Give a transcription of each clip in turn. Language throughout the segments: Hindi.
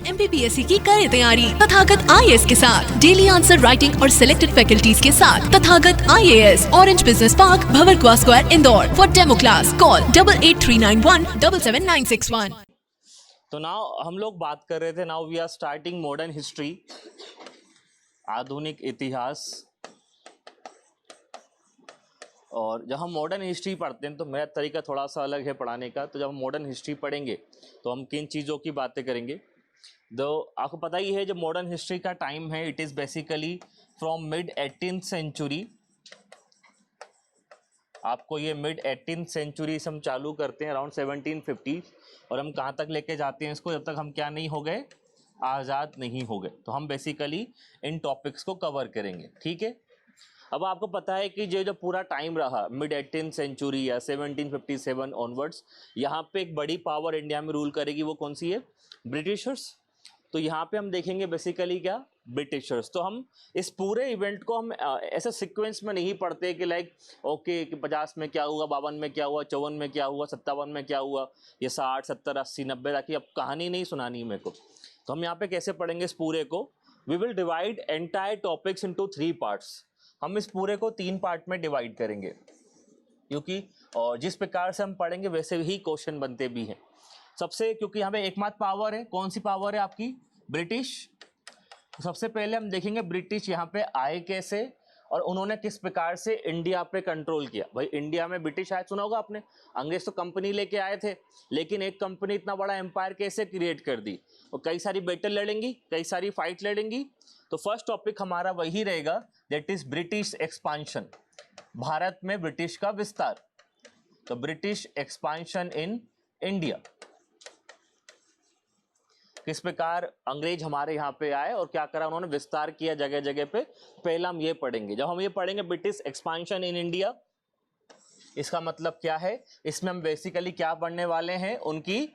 और MPPSC की करें तैयारी तथागत IAS के साथ। डेली आंसर राइटिंग और सिलेक्टेड फैकल्टीज के साथ Tathagat IAS, orange business park, Bhanwarkuan square, Indore. For demo class call 8839177961। तो नाउ हम लोग बात कर रहे थे, now we are starting modern history, आधुनिक इतिहास। और जब हम मॉडर्न हिस्ट्री पढ़ते हैं तो मेरा तरीका थोड़ा सा अलग है पढ़ाने का। तो जब हम मॉडर्न हिस्ट्री पढ़ेंगे तो हम किन चीज़ों की बातें करेंगे। तो आपको पता ही है, जो मॉडर्न हिस्ट्री का टाइम है, it is basically from mid 18th century. आपको ये मिड 18th सेंचुरी से हम चालू करते हैं अराउंड 1750, और हम कहाँ तक लेके जाते हैं इसको, जब तक हम क्या नहीं हो गए, आज़ाद नहीं हो गए। तो हम बेसिकली इन टॉपिक्स को कवर करेंगे, ठीक है। अब आपको पता है कि जो पूरा टाइम रहा मिड 18th सेंचुरी या 1757 ऑनवर्ड्स, यहाँ पे एक बड़ी पावर इंडिया में रूल करेगी। वो कौन सी है? ब्रिटिशर्स। तो यहाँ पे हम देखेंगे बेसिकली क्या, ब्रिटिशर्स। तो हम इस पूरे इवेंट को हम ऐसे सीक्वेंस में नहीं पढ़ते कि लाइक ओके कि 50 में क्या हुआ, 52 में क्या हुआ, 54 में क्या हुआ, 57 में क्या हुआ, ये 60, 70, 80, 90 ताकि अब कहानी नहीं सुनानी मेरे को। तो हम यहाँ पे कैसे पढ़ेंगे इस पूरे को? We will divide entire topics into 3 parts. हम इस पूरे को 3 पार्ट में डिवाइड करेंगे, क्योंकि और जिस प्रकार से हम पढ़ेंगे वैसे ही क्वेश्चन बनते भी हैं सबसे। क्योंकि यहाँ पे एकमात्र पावर है, कौन सी पावर है आपकी? ब्रिटिश। सबसे पहले हम देखेंगे ब्रिटिश यहाँ पे आए कैसे और उन्होंने किस प्रकार से इंडिया पे कंट्रोल किया। भाई इंडिया में ब्रिटिश आए, सुना होगा आपने। अंग्रेज तो कंपनी लेके आए थे, लेकिन एक कंपनी इतना बड़ा एम्पायर कैसे क्रिएट कर दी, और कई सारी बैटल लड़ेंगी, कई सारी फाइट लड़ेंगी। तो फर्स्ट टॉपिक हमारा वही रहेगा, that is British expansion, Bharat में ब्रिटिश का विस्तार। तो ब्रिटिश एक्सपांशन इन इंडिया, किस प्रकार अंग्रेज हमारे यहाँ पे आए और क्या करा उन्होंने, विस्तार किया जगह जगह पे। पहला हम ये पढ़ेंगे। जब हम ये पढ़ेंगे ब्रिटिश एक्सपांशन इन इंडिया, इसका मतलब क्या है, इसमें हम बेसिकली क्या पढ़ने वाले हैं, उनकी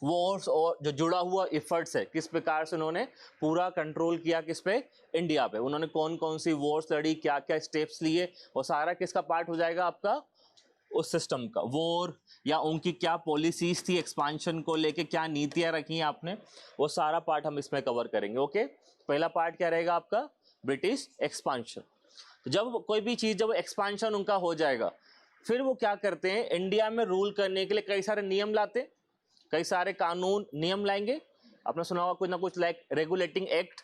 वॉर्स और जो जुड़ा हुआ एफर्ट्स है, किस प्रकार से उन्होंने पूरा कंट्रोल किया किस पे, इंडिया पे। उन्होंने कौन कौन सी वॉर्स लड़ी, क्या क्या स्टेप्स लिए, वो सारा किसका पार्ट हो जाएगा आपका, उस सिस्टम का। वॉर या उनकी क्या पॉलिसीज थी एक्सपांशन को लेके, क्या नीतियां रखी हैं आपने, वो सारा पार्ट हम इसमें कवर करेंगे। ओके, पहला पार्ट क्या रहेगा आपका, ब्रिटिश एक्सपांशन। तो जब कोई भी चीज, जब एक्सपांशन उनका हो जाएगा, फिर वो क्या करते हैं, इंडिया में रूल करने के लिए कई सारे नियम लाते, कई सारे कानून नियम लाएंगे। आपने सुना होगा कुछ ना कुछ, लाइक रेगुलेटिंग एक्ट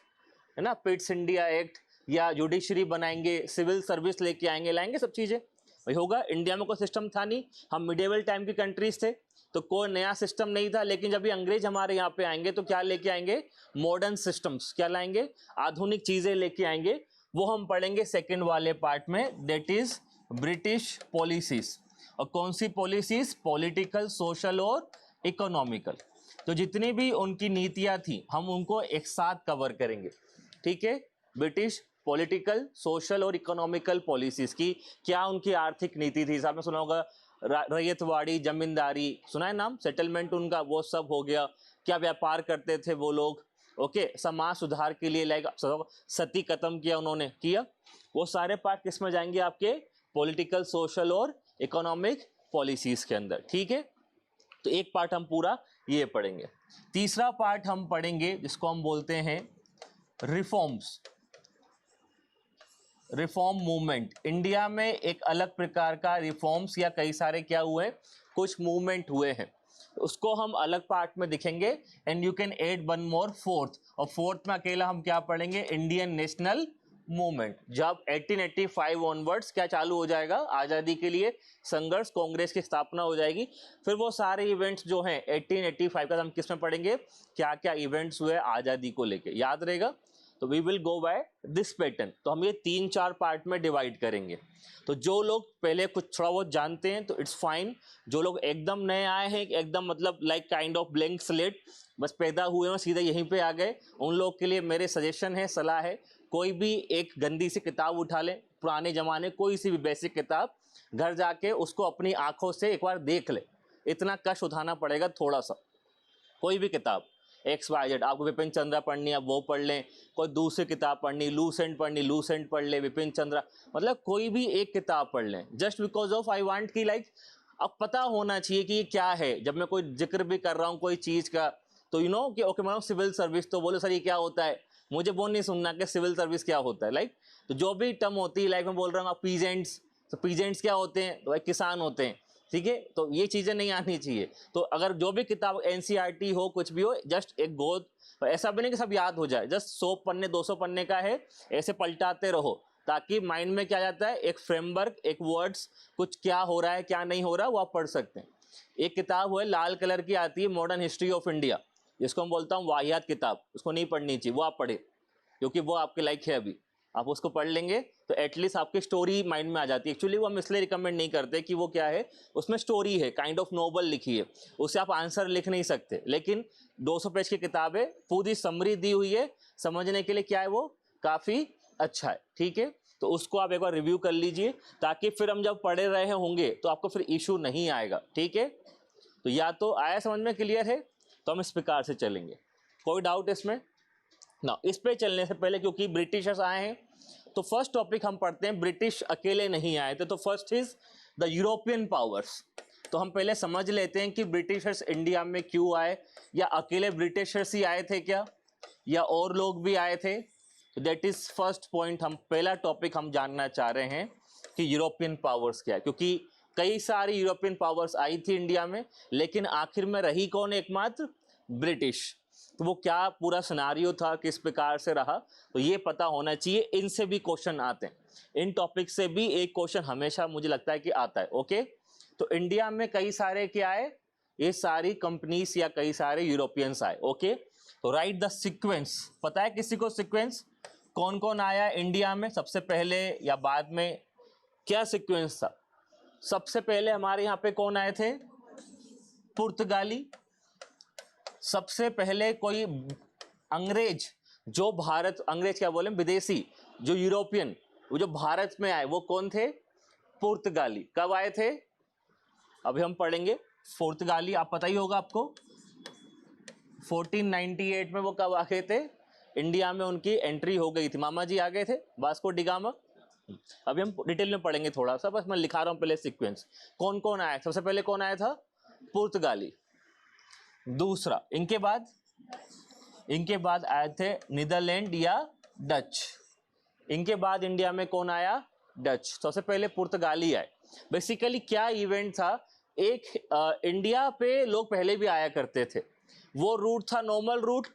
है ना, पिट्स इंडिया एक्ट, या जुडिशरी बनाएंगे, सिविल सर्विस लेके आएंगे, लाएंगे सब चीजें। भाई होगा, इंडिया में कोई सिस्टम था नहीं, हम मिडिवल टाइम की कंट्रीज थे, तो कोई नया सिस्टम नहीं था। लेकिन जब भी अंग्रेज हमारे यहाँ पे आएंगे तो क्या लेके आएंगे, मॉडर्न सिस्टम्स, क्या लाएंगे, आधुनिक चीजें लेके आएंगे। वो हम पढ़ेंगे सेकंड वाले पार्ट में, दैट इज ब्रिटिश पॉलिसीज। और कौन सी पॉलिसीज, पॉलिटिकल, सोशल और इकोनॉमिकल। तो जितनी भी उनकी नीतियां थी हम उनको एक साथ कवर करेंगे, ठीक है। ब्रिटिश पॉलिटिकल, सोशल और इकोनॉमिकल पॉलिसीज की क्या उनकी आर्थिक नीति थी। आपने सुना होगा रैयतवाड़ी, जमींदारी, सुना है नाम, सेटलमेंट उनका, वो सब हो गया। क्या व्यापार करते थे वो लोग, ओके। समाज सुधार के लिए लाइक सती खत्म किया उन्होंने, किया। वो सारे पार्ट किस में जाएंगे आपके, पॉलिटिकल, सोशल और इकोनॉमिक पॉलिसीज के अंदर, ठीक है। तो एक पार्ट हम पूरा ये पढ़ेंगे। तीसरा पार्ट हम पढ़ेंगे जिसको हम बोलते हैं रिफॉर्म्स, रिफॉर्म मूवमेंट। इंडिया में एक अलग प्रकार का रिफॉर्म्स या कई सारे क्या हुए, कुछ मूवमेंट हुए हैं, उसको हम अलग पार्ट में दिखेंगे। And you can add one more, fourth, और फोर्थ में अकेला हम क्या पढ़ेंगे, इंडियन नेशनल मूवमेंट। जब 1885 ऑनवर्ड्स क्या चालू हो जाएगा, आज़ादी के लिए संघर्ष, कांग्रेस की स्थापना हो जाएगी। फिर वो सारे इवेंट्स जो हैं 1885 का हम किस में पढ़ेंगे, क्या क्या इवेंट्स हुए आज़ादी को लेके, याद रहेगा। तो we will go by this pattern. तो हम ये 3-4 पार्ट में डिवाइड करेंगे। तो जो लोग पहले कुछ थोड़ा बहुत जानते हैं तो इट्स फाइन, जो लोग एकदम नए आए हैं, एकदम मतलब like kind of blank slate, बस पैदा हुए हैं सीधे यहीं पे आ गए, उन लोग के लिए मेरे सजेशन है, सलाह है, कोई भी एक गंदी सी किताब उठा लें, पुराने जमाने कोई सी भी बेसिक किताब, घर जाके उसको अपनी आंखों से एक बार देख ले। इतना कष्ट उठाना पड़ेगा थोड़ा सा। कोई भी किताब XYZ, आपको विपिन चंद्रा पढ़नी है आप वो पढ़ लें, कोई दूसरी किताब पढ़नी, लूसेंट पढ़नी, लूसेंट पढ़ ले, विपिन चंद्रा, मतलब कोई भी एक किताब पढ़ लें, just because of I want की लाइक अब पता होना चाहिए कि ये क्या है। जब मैं कोई जिक्र भी कर रहा हूँ कोई चीज़ का, तो यू नो कि ओके मतलब सिविल सर्विस, तो बोलो सर ये क्या होता है, मुझे वो नहीं सुनना कि सिविल सर्विस क्या होता है। लाइक तो जो भी टर्म होती है, लाइक मैं बोल रहा हूँ आप पीजेंट्स, तो पीजेंट्स क्या होते हैं, तो भाई किसान होते हैं, ठीक है। तो ये चीज़ें नहीं आनी चाहिए। तो अगर जो भी किताब एनसीईआरटी हो कुछ भी हो, जस्ट एक गोद, ऐसा भी नहीं कि सब याद हो जाए, जस्ट 100 पन्ने 200 पन्ने का है, ऐसे पलटाते रहो ताकि माइंड में क्या जाता है, एक फ्रेमवर्क, एक वर्ड्स, कुछ क्या हो रहा है क्या नहीं हो रहा वो आप पढ़ सकते हैं। एक किताब है लाल कलर की आती है, मॉडर्न हिस्ट्री ऑफ इंडिया, जिसको हम बोलता हूँ वाहियात किताब, उसको नहीं पढ़नी चाहिए, वो आप पढ़े क्योंकि वो आपके लाइक है। अभी आप उसको पढ़ लेंगे तो एटलीस्ट आपकी स्टोरी माइंड में आ जाती है। एक्चुअली वो हम इसलिए रिकमेंड नहीं करते कि वो क्या है, उसमें स्टोरी है, काइंड ऑफ नोवेल लिखी है, उससे आप आंसर लिख नहीं सकते। लेकिन 200 पेज की किताब है, पूरी समरी दी हुई है, समझने के लिए क्या है वो काफ़ी अच्छा है, ठीक है। तो उसको आप एक बार रिव्यू कर लीजिए ताकि फिर हम जब पढ़े रहे होंगे तो आपको फिर इशू नहीं आएगा, ठीक है। तो या तो आया समझ में, क्लियर है, तो हम इस प्रकार से चलेंगे। कोई डाउट इसमें ना? इस पे चलने से पहले, क्योंकि ब्रिटिशर्स आए हैं, तो फर्स्ट टॉपिक हम पढ़ते हैं, ब्रिटिश अकेले नहीं आए थे, तो first is the European powers. तो हम पहले समझ लेते हैं कि ब्रिटिशर्स इंडिया में क्यों आए, या अकेले ब्रिटिशर्स ही आए थे क्या, या और लोग भी आए थे। दैट इज फर्स्ट पॉइंट, हम पहला टॉपिक हम जानना चाह रहे हैं कि यूरोपियन पावर्स क्या है, क्योंकि कई सारी यूरोपियन पावर्स आई थी इंडिया में, लेकिन आखिर में रही कौन, एकमात्र ब्रिटिश। तो वो क्या पूरा सिनारियो था, किस प्रकार से रहा, तो ये पता होना चाहिए। इनसे भी क्वेश्चन आते हैं, इन टॉपिक से भी एक क्वेश्चन हमेशा मुझे लगता है कि आता है, ओके। तो इंडिया में कई सारे क्या आए, ये सारी कंपनीज या कई सारे यूरोपियंस आए, ओके। तो राइट द सीक्वेंस, पता है किसी को सीक्वेंस, कौन कौन आया इंडिया में सबसे पहले या बाद में, क्या सीक्वेंस था? सबसे पहले हमारे यहाँ पे कौन आए थे, पुर्तगाली। सबसे पहले कोई अंग्रेज जो भारत, अंग्रेज क्या बोले, विदेशी, जो यूरोपियन, वो जो भारत में आए वो कौन थे, पुर्तगाली। कब आए थे, अभी हम पढ़ेंगे। पुर्तगाली आप पता ही होगा आपको, 1498 में वो कब आ गए थे इंडिया में, उनकी एंट्री हो गई थी, मामा जी आ गए थे, वास्को डी गामा। अभी हम डिटेल में पढ़ेंगे थोड़ा सा, बस मैं लिखा रहा हूँ पहले सीक्वेंस, कौन कौन आया। सबसे पहले कौन आया था, पुर्तगाली। दूसरा, इनके बाद आए थे नीदरलैंड या डच। इनके बाद इंडिया में कौन आया, डच। सबसे पहले पुर्तगाली आए। बेसिकली क्या इवेंट था, एक इंडिया पे लोग पहले भी आया करते थे, वो रूट था नॉर्मल रूट।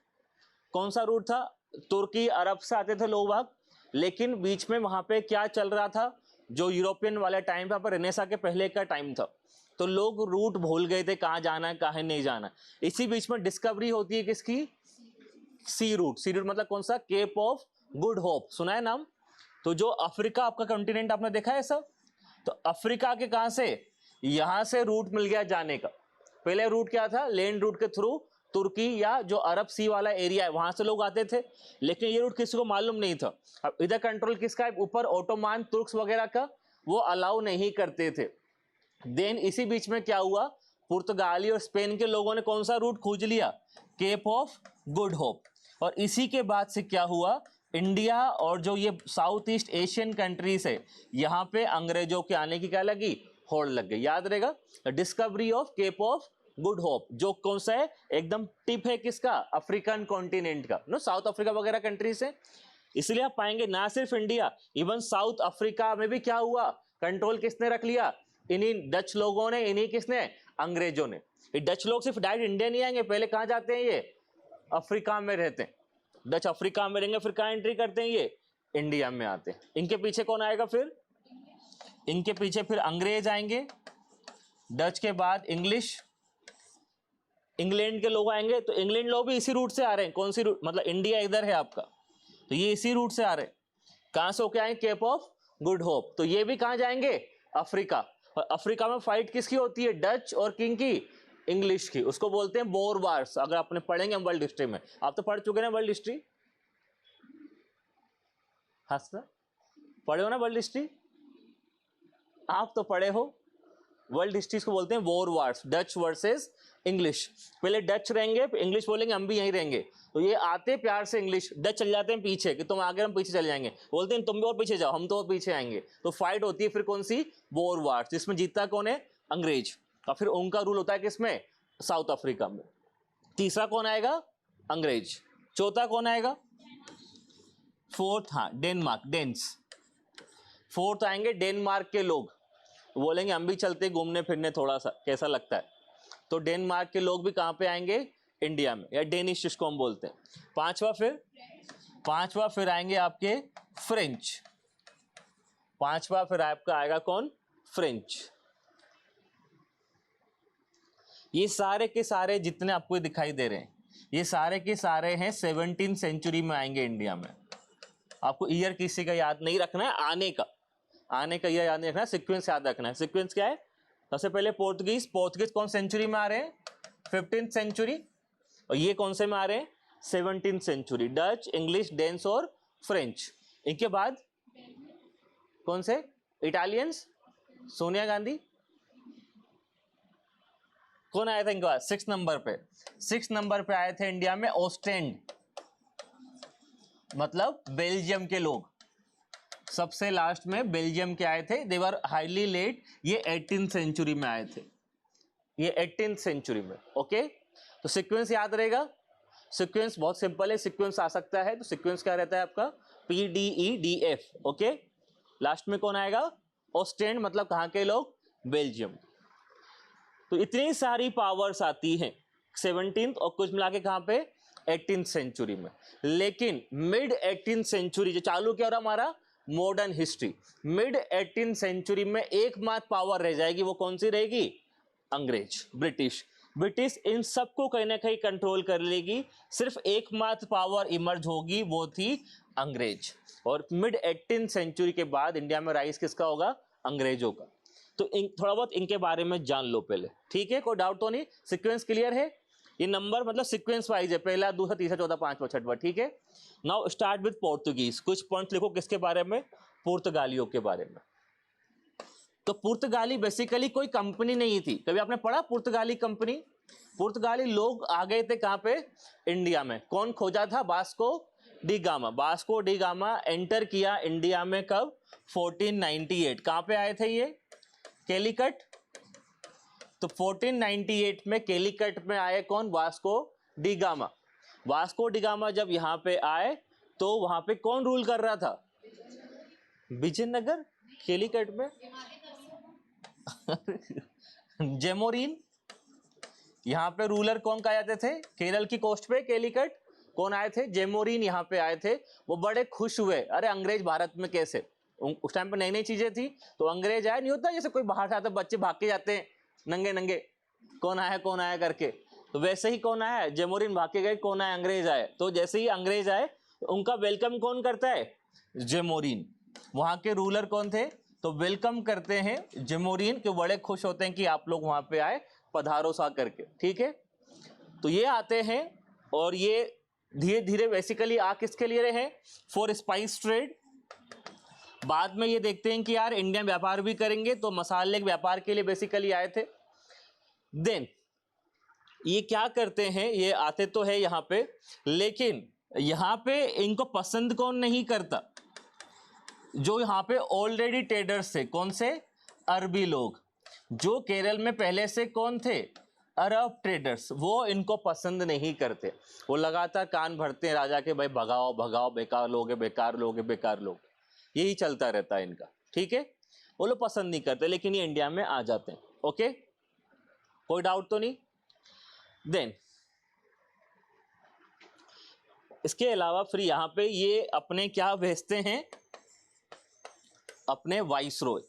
कौन सा रूट था, तुर्की अरब से आते थे लोग वहाँ, लेकिन बीच में वहाँ पे क्या चल रहा था, जो यूरोपियन वाला टाइम था, पर रेनेसा के पहले का टाइम था, तो लोग रूट भूल गए थे, कहाँ जाना है कहाँ नहीं जाना। इसी बीच में डिस्कवरी होती है किसकी, सी रूट। सी रूट मतलब कौन सा, केप ऑफ गुड होप, सुना है नाम। तो जो अफ्रीका आपका कॉन्टिनेंट आपने देखा है सब, तो अफ्रीका के कहाँ से, यहाँ से रूट मिल गया जाने का। पहले रूट क्या था, लैंड रूट के थ्रू तुर्की या जो अरब सी वाला एरिया है वहां से लोग आते थे, लेकिन ये रूट किसी को मालूम नहीं था। अब इधर कंट्रोल किसका है, ऊपर ओटोमान तुर्क्स वगैरह का, वो अलाउ नहीं करते थे। देन इसी बीच में क्या हुआ, पुर्तगाली और स्पेन के लोगों ने कौन सा रूट खोज लिया, केप ऑफ गुड होप। और इसी के बाद से क्या हुआ, इंडिया और जो ये साउथ ईस्ट एशियन कंट्रीज है, यहाँ पे अंग्रेजों के आने की क्या लगी, होड़ लग गई। याद रहेगा, discovery of Cape of Good Hope, जो कौन सा है, एकदम टिप है किसका, अफ्रीकन कॉन्टिनेंट का, नो साउथ अफ्रीका वगैरह कंट्रीज है। इसलिए आप पाएंगे ना सिर्फ इंडिया, इवन साउथ अफ्रीका में भी क्या हुआ, कंट्रोल किसने रख लिया, इन्हीं डच लोगों ने, इन्हीं किसने, अंग्रेजों ने। ये डच लोग सिर्फ डायरेक्ट इंडिया नहीं आएंगे, पहले कहाँ जाते हैं, ये अफ्रीका में रहते हैं। डच अफ्रीका में रहेंगे, फिर कहाँ एंट्री करते हैं, ये इंडिया में आते हैं। इनके पीछे कौन आएगा, फिर इनके पीछे फिर अंग्रेज आएंगे, डच के बाद इंग्लिश, इंग्लैंड के लोग आएंगे। तो इंग्लैंड लोग भी इसी रूट से आ रहे हैं, कौन सी रूट, मतलब इंडिया इधर है आपका, तो ये इसी रूट से आ रहे हैं। कहाँ से होके आएंगे, केप ऑफ गुड होप। तो ये भी कहाँ जाएंगे, अफ्रीका। और अफ्रीका में फाइट किसकी होती है, डच और किंग की, इंग्लिश की। उसको बोलते हैं बोर वार्स। अगर आपने पढ़ेंगे वर्ल्ड हिस्ट्री में, आप तो पढ़ चुके हैं वर्ल्ड हिस्ट्री, हंसना, पढ़े हो ना वर्ल्ड हिस्ट्री, आप तो पढ़े हो। वर्ल्ड हिस्ट्री को बोलते हैं war wars, Dutch versus English. पहले डच रहेंगे, इंग्लिश बोलेंगे, हम भी यहीं रहेंगे। तो ये आते प्यार से इंग्लिश, डच चल जाते हैं पीछे कि तुम आगे, हम पीछे चले जाएंगे, बोलते हैं तुम भी और पीछे जाओ, हम तो और पीछे आएंगे। तो फाइट होती है फिर कौन सी, वॉर वार्स, जिसमें जीतता कौन है, अंग्रेज। और फिर उनका रूल होता है किसमें, साउथ अफ्रीका में। तीसरा कौन आएगा? अंग्रेज। चौथा कौन आएगा? फोर्थ, हाँ डेनमार्क, डेन्स। फोर्थ आएंगे डेनमार्क के लोग, बोलेंगे हम भी चलते घूमने फिरने थोड़ा सा, कैसा लगता है? तो डेनमार्क के लोग भी कहाँ पे आएंगे? इंडिया में, या डेनिश जिसको हम बोलते हैं। पांचवा फिर आएंगे आपके फ्रेंच। पांचवा फिर आपका आएगा कौन? फ्रेंच। ये सारे के सारे जितने आपको दिखाई दे रहे हैं, ये सारे के सारे हैं 17वीं सेंचुरी में आएंगे इंडिया में। आपको ईयर किसी का याद नहीं रखना है, आने का ईयर याद नहीं रखना है, सीक्वेंस याद रखना है। सीक्वेंस क्या है? सबसे पहले पोर्तुगीज कौन सेंचुरी में आ रहे हैं? 15वीं सेंचुरी। और ये कौन से में आ रहे हैं? 17वीं सेंचुरी। डच, इंग्लिश, डेन्स और फ्रेंच। इनके बाद कौन से? इटालियंस, सोनिया गांधी। कौन आया था इनके बाद? 6 नंबर पे आए थे इंडिया में ऑस्टेंड, मतलब बेल्जियम के लोग। सबसे लास्ट में बेल्जियम के आए थे, दे वर हाईली लेट। ये 18वीं सेंचुरी में आए थे, ये 18वीं सेंचुरी में। ओके, तो सीक्वेंस याद रहेगा। सीक्वेंस बहुत सिंपल है, सीक्वेंस आ सकता है तो सीक्वेंस क्या रहता है आपका? PDEDF। ओके, लास्ट में कौन आएगा? ऑस्टेंड, मतलब कहाँ के लोग? बेल्जियम। तो इतनी सारी पावर्स आती हैं 17th और कुछ मिला के कहाँ पे? 18th सेंचुरी में। लेकिन मिड 18th सेंचुरी जो चालू किया, और हमारा modern history, mid 18th century में एकमात्र पावर रह जाएगी, वो कौन सी रहेगी? अंग्रेज, ब्रिटिश इन सबको कहीं ना कहीं कंट्रोल कर लेगी। सिर्फ एकमात्र पावर इमर्ज होगी, वो थी अंग्रेज। और मिड 18th सेंचुरी के बाद इंडिया में राइज किसका होगा? अंग्रेजों का। तो थोड़ा बहुत इनके बारे में जान लो पहले, ठीक है? कोई डाउट तो नहीं? सीक्वेंस क्लियर है? ये नंबर मतलब सीक्वेंस वाइज है, पहला, दूसरा, तीसरा, चौथा, पांचवा, छठवा, ठीक है? Now start with Portuguese. कुछ पॉइंट लिखो किसके बारे में? पुर्तगालियों के बारे में। तो पुर्तगाली बेसिकली कोई कंपनी नहीं थी। कभी आपने पढ़ा पुर्तगाली कंपनी? पुर्तगाली लोग आ गए थे कहाँ पे? इंडिया में। कौन खोजा था? वास्को डी गामा एंटर किया इंडिया में कब? 1498। कहाँ पे आए थे ये? कैलीकट। तो 1498 में कैलीकट में आए कौन? वास्को डी गामा जब यहाँ पे आए तो वहां पे कौन रूल कर रहा था? विजयनगर, कैलीकट में जेमोरिन। यहाँ पे रूलर कौन कहा जाते थे? केरल की कोस्ट पे कैलीकट कौन आए थे? जेमोरिन यहाँ पे आए थे। वो बड़े खुश हुए, अरे अंग्रेज भारत में कैसे? उस टाइम पे नई नई चीजें थी, तो अंग्रेज आए। नहीं होता जैसे कोई बाहर से आता, बच्चे भाग के जाते हैं नंगे नंगे, कौन आया करके, तो वैसे ही कौन आया? जेमोरिन भाग के गए, कौन आया? अंग्रेज आए। तो जैसे ही अंग्रेज आए, उनका वेलकम कौन करता है? जेमोरिन। वहां के रूलर कौन थे? तो वेलकम करते हैं जेमोरिन के, बड़े खुश होते हैं कि आप लोग वहां पे आए, पधारो सा करके, ठीक है? तो ये आते हैं और ये धीरे धीरे बेसिकली आ किसके लिए रहे? For spice trade. बाद में ये देखते हैं कि यार इंडिया व्यापार भी करेंगे, तो मसाले के व्यापार के लिए बेसिकली आए थे। देन ये क्या करते हैं? ये आते तो है यहाँ पे, लेकिन यहाँ पे इनको पसंद कौन नहीं करता? जो यहाँ पे ऑलरेडी ट्रेडर्स थे। कौन से? अरबी लोग, जो केरल में पहले से कौन थे? Arab traders. वो इनको पसंद नहीं करते, वो लगातार कान भरते हैं राजा के, भाई भगाओ भगाओ, बेकार लोग है, बेकार लोग है, बेकार लोग। यही चलता रहता है इनका, ठीक है? वो लोग पसंद नहीं करते, लेकिन ये इंडिया में आ जाते हैं। ओके, कोई डाउट तो नहीं? देन इसके अलावा फिर यहाँ पे ये अपने क्या भेजते हैं? अपने वाइसरॉय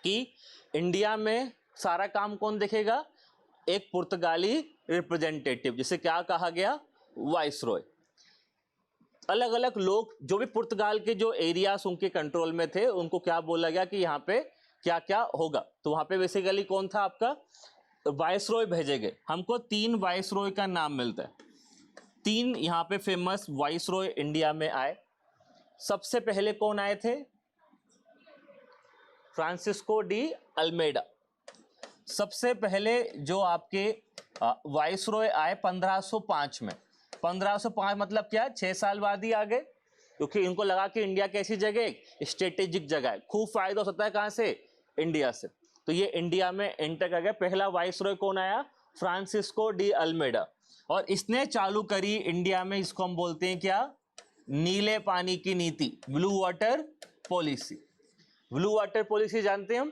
कि इंडिया में सारा काम कौन देखेगा? एक पुर्तगाली रिप्रेजेंटेटिव, जिसे क्या कहा गया? वाइसरॉय। अलग अलग लोग जो भी पुर्तगाल के जो एरियाज उनके कंट्रोल में थे, उनको क्या बोला गया कि यहाँ पे क्या क्या होगा? तो वहां पे बेसिकली कौन था आपका? वाइसरॉय भेजे गए। हमको 3 वाइसरॉय का नाम मिलता है। 3 यहाँ पे फेमस वाइसरॉय इंडिया में आए। सबसे पहले कौन आए थे? Francisco de Almeida. सबसे पहले जो आपके वाइसरॉय आए 1505 में। 1505 मतलब क्या? 6 साल बाद ही आ गए, क्योंकि इनको लगा कि इंडिया कैसी जगह? एक स्ट्रेटेजिक जगह है, खूब फायदा हो सकता है कहाँ से? इंडिया से। तो ये इंडिया में एंटर कर गए। पहला वाइसरॉय कौन आया? फ्रांसिस्को डी अल्मेडा, और इसने चालू करी इंडिया में, इसको हम बोलते हैं क्या, नीले पानी की नीति, blue water policy. Blue water policy जानते हैं हम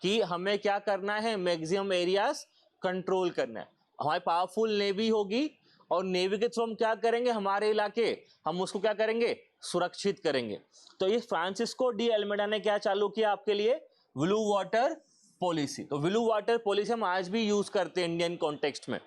कि हमें क्या करना है, मैक्सिमम एरियाज कंट्रोल करना है। हमारी पावरफुल नेवी होगी और नेवी के थ्रू हम क्या करेंगे, हमारे इलाके हम उसको क्या करेंगे, सुरक्षित करेंगे। तो ये फ्रांसिस्को डी अल्मेडा ने क्या चालू किया आपके लिए, ब्लू वाटर पॉलिसी। तो ब्लू वाटर पॉलिसी हम आज भी यूज करते हैं इंडियन कॉन्टेक्स्ट में।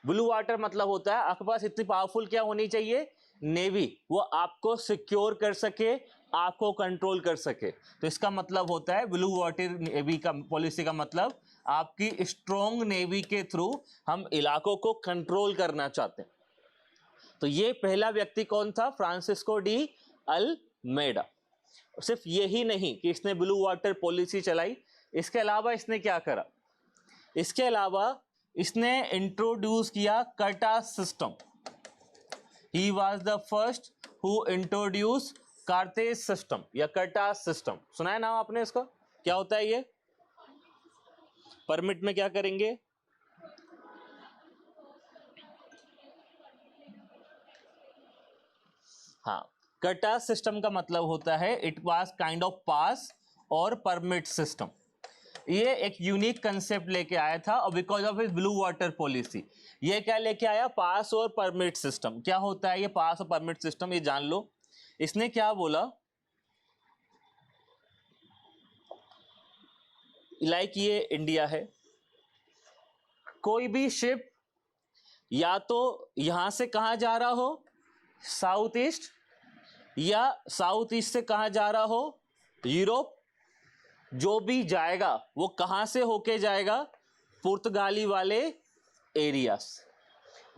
ब्लू वाटर मतलब होता है आपके पास इतनी पावरफुल क्या होनी चाहिए, नेवी, वो आपको सिक्योर कर सके, आपको कंट्रोल कर सके। तो इसका मतलब होता है ब्लू वाटर नेवी का पॉलिसी का मतलब आपकी स्ट्रॉन्ग नेवी के थ्रू हम इलाकों को कंट्रोल करना चाहते हैं। तो ये पहला व्यक्ति कौन था, फ्रांसिस्को डी अल्मेडा। सिर्फ यही नहीं कि इसने ब्लू वाटर पॉलिसी चलाई, इसके अलावा इसने क्या करा, इसके अलावा इसने इंट्रोड्यूस किया cartaz system. He was the first who introduce cartaz system या कार्टास सिस्टम। सुना है नाम आपने इसका, क्या होता है ये, परमिट में क्या करेंगे, हाँ, कार्टास सिस्टम का मतलब होता है इट वाज काइंड ऑफ पास और परमिट सिस्टम। ये एक यूनिक कंसेप्ट लेके आया था और बिकॉज ऑफ इस ब्लू वाटर पॉलिसी ये क्या लेके आया, पास और परमिट सिस्टम। क्या होता है ये पास और परमिट सिस्टम, ये जान लो। इसने क्या बोला, लाइक ये इंडिया है, कोई भी शिप या तो यहां से कहां जा रहा हो, साउथ ईस्ट, या साउथ ईस्ट से कहां जा रहा हो, यूरोप, जो भी जाएगा वो कहां से होके जाएगा, पुर्तगाली वाले एरियास।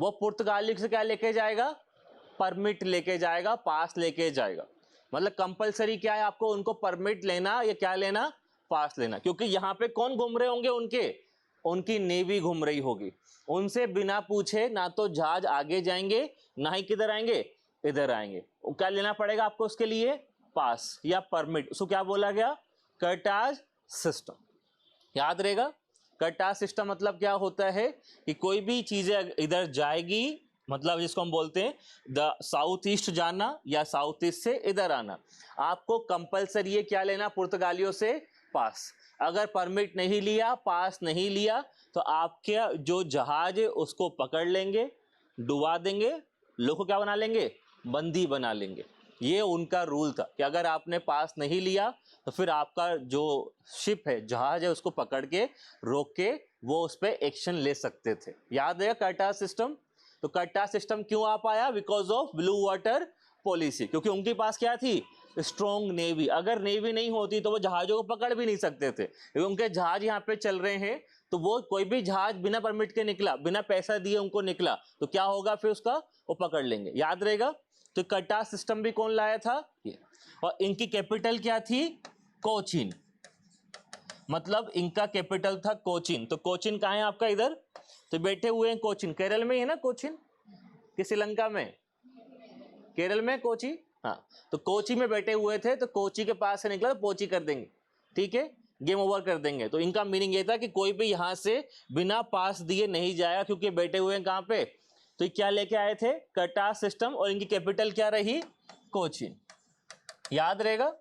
वो पुर्तगाली से क्या लेके जाएगा, परमिट लेके जाएगा, पास लेके जाएगा। मतलब कंपलसरी क्या है आपको, उनको परमिट लेना या क्या लेना, पास लेना। क्योंकि यहाँ पे कौन घूम रहे होंगे, उनकी नेवी घूम रही होगी। उनसे बिना पूछे ना तो जहाज आगे जाएंगे, ना ही किधर आएंगे, इधर आएंगे। क्या लेना पड़ेगा आपको उसके लिए, पास या परमिट। उसको क्या बोला गया, कार्टाज सिस्टम। याद रहेगा, कार्टाज सिस्टम मतलब क्या होता है कि कोई भी चीजें इधर जाएगी, मतलब जिसको हम बोलते हैं द साउथ ईस्ट जाना या साउथ ईस्ट से इधर आना, आपको कंपलसरी है क्या लेना, पुर्तगालियों से पास। अगर परमिट नहीं लिया, पास नहीं लिया, तो आपके जो जहाज है उसको पकड़ लेंगे, डुबा देंगे, लोग को क्या बना लेंगे, बंदी बना लेंगे। ये उनका रूल था कि अगर आपने पास नहीं लिया तो फिर आपका जो शिप है, जहाज है, उसको पकड़ के रोक के वो उस पर एक्शन ले सकते थे। याद है कार्टाज सिस्टम। तो कार्टाज सिस्टम क्यों आ पाया, because of blue water policy. क्योंकि उनके पास क्या थी, स्ट्रॉन्ग नेवी। अगर नेवी नहीं होती तो वो जहाजों को पकड़ भी नहीं सकते थे, क्योंकि उनके जहाज यहाँ पे चल रहे हैं। तो वो कोई भी जहाज बिना परमिट के निकला, बिना पैसा दिए उनको निकला, तो क्या होगा फिर उसका, वो पकड़ लेंगे। याद रहेगा। तो कार्टाज सिस्टम भी कौन लाया था, ये। और इनकी कैपिटल क्या थी, कोचीन। मतलब इनका कैपिटल था कोचीन। तो कोचीन कहाँ है आपका, इधर। तो बैठे हुए हैं कोचीन, केरल में ही है ना कोचीन, कि श्रीलंका में, केरल में कोची, हाँ। तो कोची में बैठे हुए थे, तो कोची के पास से निकला तो पोची कर देंगे, ठीक है, गेम ओवर कर देंगे। तो इनका मीनिंग ये था कि कोई भी यहाँ से बिना पास दिए नहीं जाएगा, क्योंकि बैठे हुए हैं कहाँ पे। तो क्या लेके आए थे, कार्टाज सिस्टम, और इनकी कैपिटल क्या रही, कोचीन। याद रहेगा।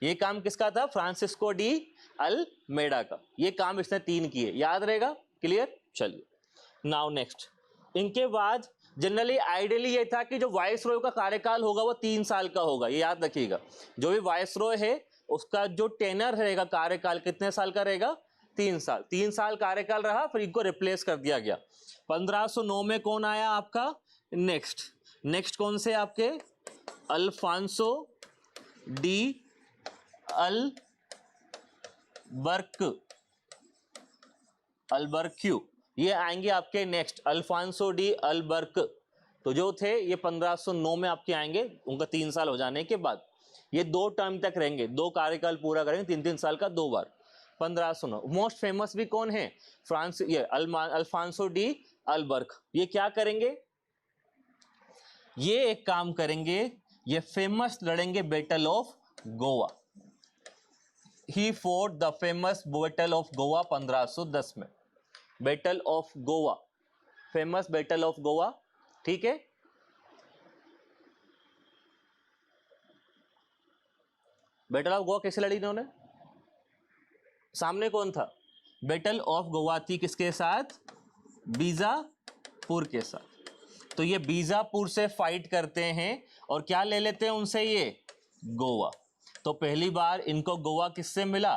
ये काम किसका था, फ्रांसिस्को डी अल्मेडा का। ये काम इसने 3 किए, याद रहेगा, क्लियर। चलिए नाउ नेक्स्ट। इनके बाद जनरली आइडियली ये था कि जो वाइसरॉय का कार्यकाल होगा वो 3 साल का होगा। ये याद रखिएगा, जो भी वाइसरॉय है उसका जो टेनर रहेगा, कार्यकाल कितने साल का रहेगा, 3 साल। 3 साल कार्यकाल रहा, फिर इनको रिप्लेस कर दिया गया। 1509 में कौन आया आपका, नेक्स्ट कौन से आपके, अल्फांसो डी अल्बर्क्यू, ये आएंगे आपके नेक्स्ट, अल्फांसो डी अल्बर्क। तो जो थे ये 1509 में आपके आएंगे, उनका 3 साल हो जाने के बाद। ये 2 टर्म तक रहेंगे, 2 कार्यकाल पूरा करेंगे, 3-3 साल का 2 बार। 1509। मोस्ट फेमस भी कौन है, अल्फांसो डी अल्बर्क। ये क्या करेंगे, ये एक काम करेंगे, ये फेमस लड़ेंगे battle of Goa. He fought the famous battle of Goa 1510 में। Battle of Goa famous battle of Goa, ठीक है। बैटल ऑफ गोवा कैसे लड़ी इन्होंने, सामने कौन था, बैटल ऑफ गोवा थी किसके साथ, बीजापुर के साथ। तो ये बीजापुर से फाइट करते हैं और क्या ले लेते हैं उनसे, ये गोवा। तो पहली बार इनको गोवा किससे मिला,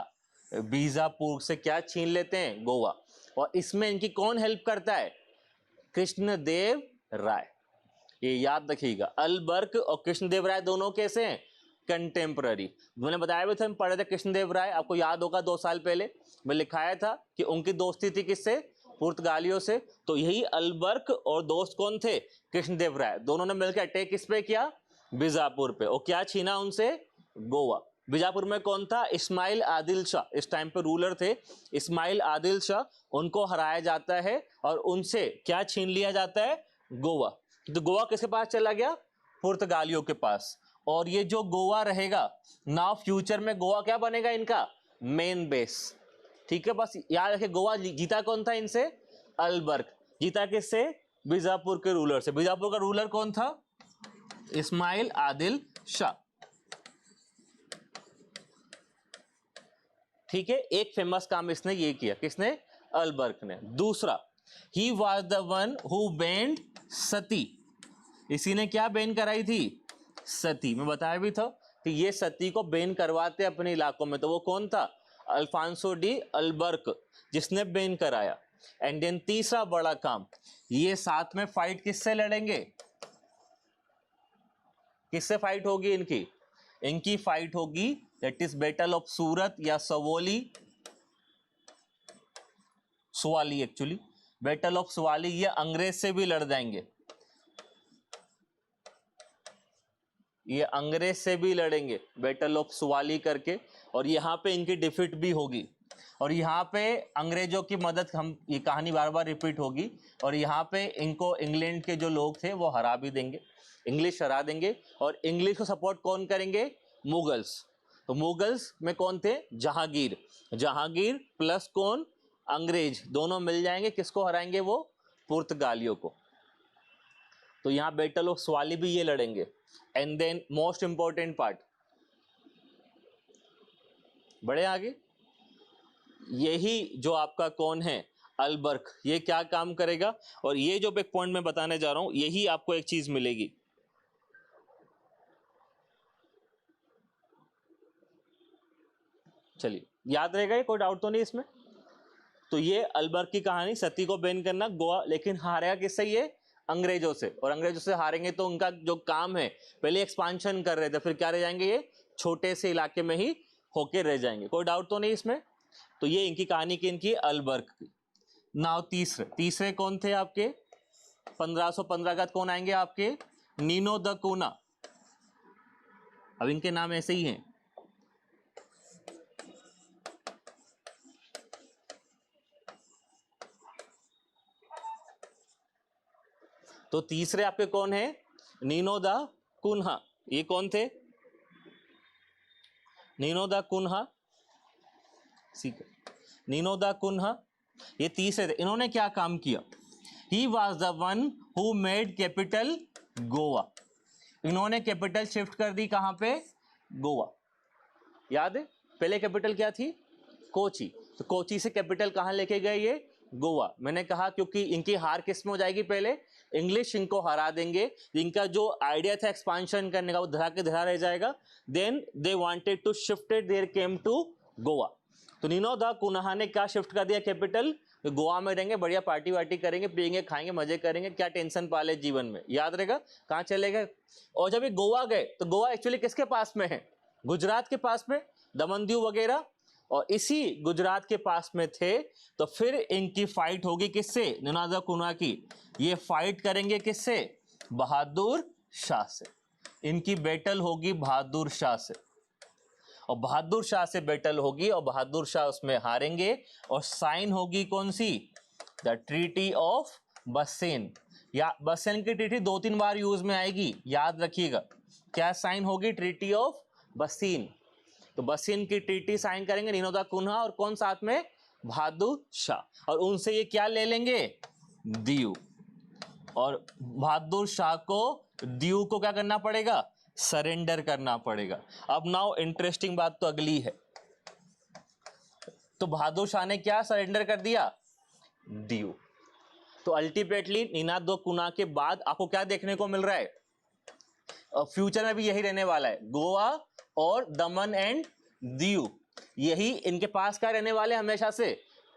बीजापुर से क्या छीन लेते हैं, गोवा। और इसमें इनकी कौन हेल्प करता है, कृष्णदेव राय। ये याद रखिएगा, अलबर्क और कृष्णदेव राय दोनों कैसे हैं, कंटेम्पररी। मैंने बताया भी था, हम पढ़े थे कृष्णदेव राय, आपको याद होगा 2 साल पहले मैं लिखाया था कि उनकी दोस्ती थी किससे, पुर्तगालियों से। तो यही अलबर्क और दोस्त कौन थे, कृष्णदेव राय। दोनों ने मिलकर अटैक किस पे किया, बीजापुर पे, और क्या छीना उनसे, गोवा। बीजापुर में कौन था, इस्माइल आदिल शाह, इस टाइम पे रूलर थे इस्माइल आदिल शाह। उनको हराया जाता है और उनसे क्या छीन लिया जाता है, गोवा। तो गोवा किसके पास चला गया, पुर्तगालियों के पास। और ये जो गोवा रहेगा नाउ फ्यूचर में, गोवा क्या बनेगा इनका, मेन बेस, ठीक है। बस याद रखिए, गोवा जीता कौन था इनसे, अलबर्क। जीता किससे, बीजापुर के रूलर से। बीजापुर का रूलर कौन था, इस्माइल आदिल शाह, ठीक है। एक फेमस काम इसने ये किया, किसने, अलबर्क ने। दूसरा, he was the one who banned sati. इसी ने क्या बैन कराई थी, सती। मैं बताया भी था कि ये सती को बैन करवाते अपने इलाकों में। तो वो कौन था, अल्फांसो डी अलबर्क, जिसने बैन कराया। एंड देन तीसरा बड़ा काम, ये साथ में फाइट किससे लड़ेंगे, किससे फाइट होगी इनकी, इनकी फाइट होगी that is battle of Surat या Suvali, Suvali actually, battle of Suvali. ये अंग्रेज से भी लड़ जाएंगे, ये अंग्रेज से भी लड़ेंगे बैटल ऑफ सुवाली करके। और यहाँ पे इनकी डिफीट भी होगी। और यहाँ पे अंग्रेजों की मदद, हम ये कहानी बार बार रिपीट होगी। और यहाँ पे इनको इंग्लैंड के जो लोग थे वो हरा भी देंगे, इंग्लिश हरा देंगे। और इंग्लिश को सपोर्ट कौन करेंगे, मुगल्स। तो मुगल्स में कौन थे, जहांगीर। जहांगीर प्लस कौन, अंग्रेज, दोनों मिल जाएंगे, किसको हराएंगे, वो पुर्तगालियों को। तो यहाँ बैटल ऑफ सुवाली भी ये लड़ेंगे। And then most important part, बड़े आगे, यही जो आपका कौन है, अलबर्क, ये क्या काम करेगा। और ये जो एक पॉइंट मैं बताने जा रहा हूं, यही आपको एक चीज मिलेगी, चलिए याद रहेगा, ये कोई डाउट तो नहीं इसमें। तो ये अलबर्क की कहानी, सती को बैन करना, गोवा। लेकिन हारेगा किससे, ये अंग्रेजों से। और अंग्रेजों से हारेंगे तो उनका जो काम है, पहले एक्सपांशन कर रहे थे, फिर क्या रह जाएंगे, ये छोटे से इलाके में ही होके रह जाएंगे। कोई डाउट तो नहीं इसमें। तो ये इनकी कहानी की, इनकी अलबर्क की। नाउ तीसरे कौन थे आपके, 1515 का कौन आएंगे आपके, नीनो द कूना। अब इनके नाम ऐसे ही हैं। तो तीसरे आपके कौन है, नीनो द कुन्हा। ये कौन थे, Nuno da Cunha, Nuno da Cunha, ये तीसरे थे। इन्होंने क्या काम किया, he was the one who made capital Goa. इन्होंने कैपिटल शिफ्ट कर दी कहां पे, गोवा। याद है, पहले कैपिटल क्या थी, कोची। तो कोची से कैपिटल कहां लेके गए, ये गोवा। मैंने कहा क्योंकि इनकी हार किस में हो जाएगी, पहले इंग्लिश इनको हरा देंगे, इनका जो आइडिया था एक्सपांशन करने का वो धरा के धरा रह जाएगा। Then they wanted to shifted there came to Goa. तो नीनो द कुन्हा ने क्या शिफ्ट कर दिया, कैपिटल गोवा में रहेंगे, बढ़िया पार्टी वार्टी करेंगे, पियेंगे, खाएंगे, मजे करेंगे, क्या टेंशन पाले जीवन में, याद रहेगा कहाँ चले गए। और जब ये गोवा गए तो गोवा एक्चुअली किसके पास में है, गुजरात के पास में, दमन दीव वगैरह, और इसी गुजरात के पास में थे। तो फिर इनकी फाइट होगी किससे, नीनो द कुन्हा की। ये फाइट करेंगे किससे, बहादुर शाह से। इनकी बैटल होगी बहादुर शाह से, और बहादुर शाह से बैटल होगी और बहादुर शाह उसमें हारेंगे। और साइन होगी कौन सी, द ट्रीटी ऑफ बसेन। या बसेन की ट्रीटी 2-3 बार यूज में आएगी, याद रखिएगा। क्या साइन होगी, ट्रीटी ऑफ बसीन। तो बसीन की ट्रीटी साइन करेंगे नीनो द कुन्हा, और कौन साथ में, बहादुर शाह। और उनसे ये क्या ले लेंगे, दीव। और बहादुर शाह को दीव को क्या करना पड़ेगा, सरेंडर करना पड़ेगा। अब नाउ इंटरेस्टिंग बात तो अगली है, तो बहादुर शाह ने क्या सरेंडर कर दिया, दीव। तो अल्टीमेटली नीना दो कुना के बाद आपको क्या देखने को मिल रहा है, फ्यूचर में भी यही रहने वाला है, गोवा और दमन एंड दीव, यही इनके पास क्या रहने वाले हमेशा से,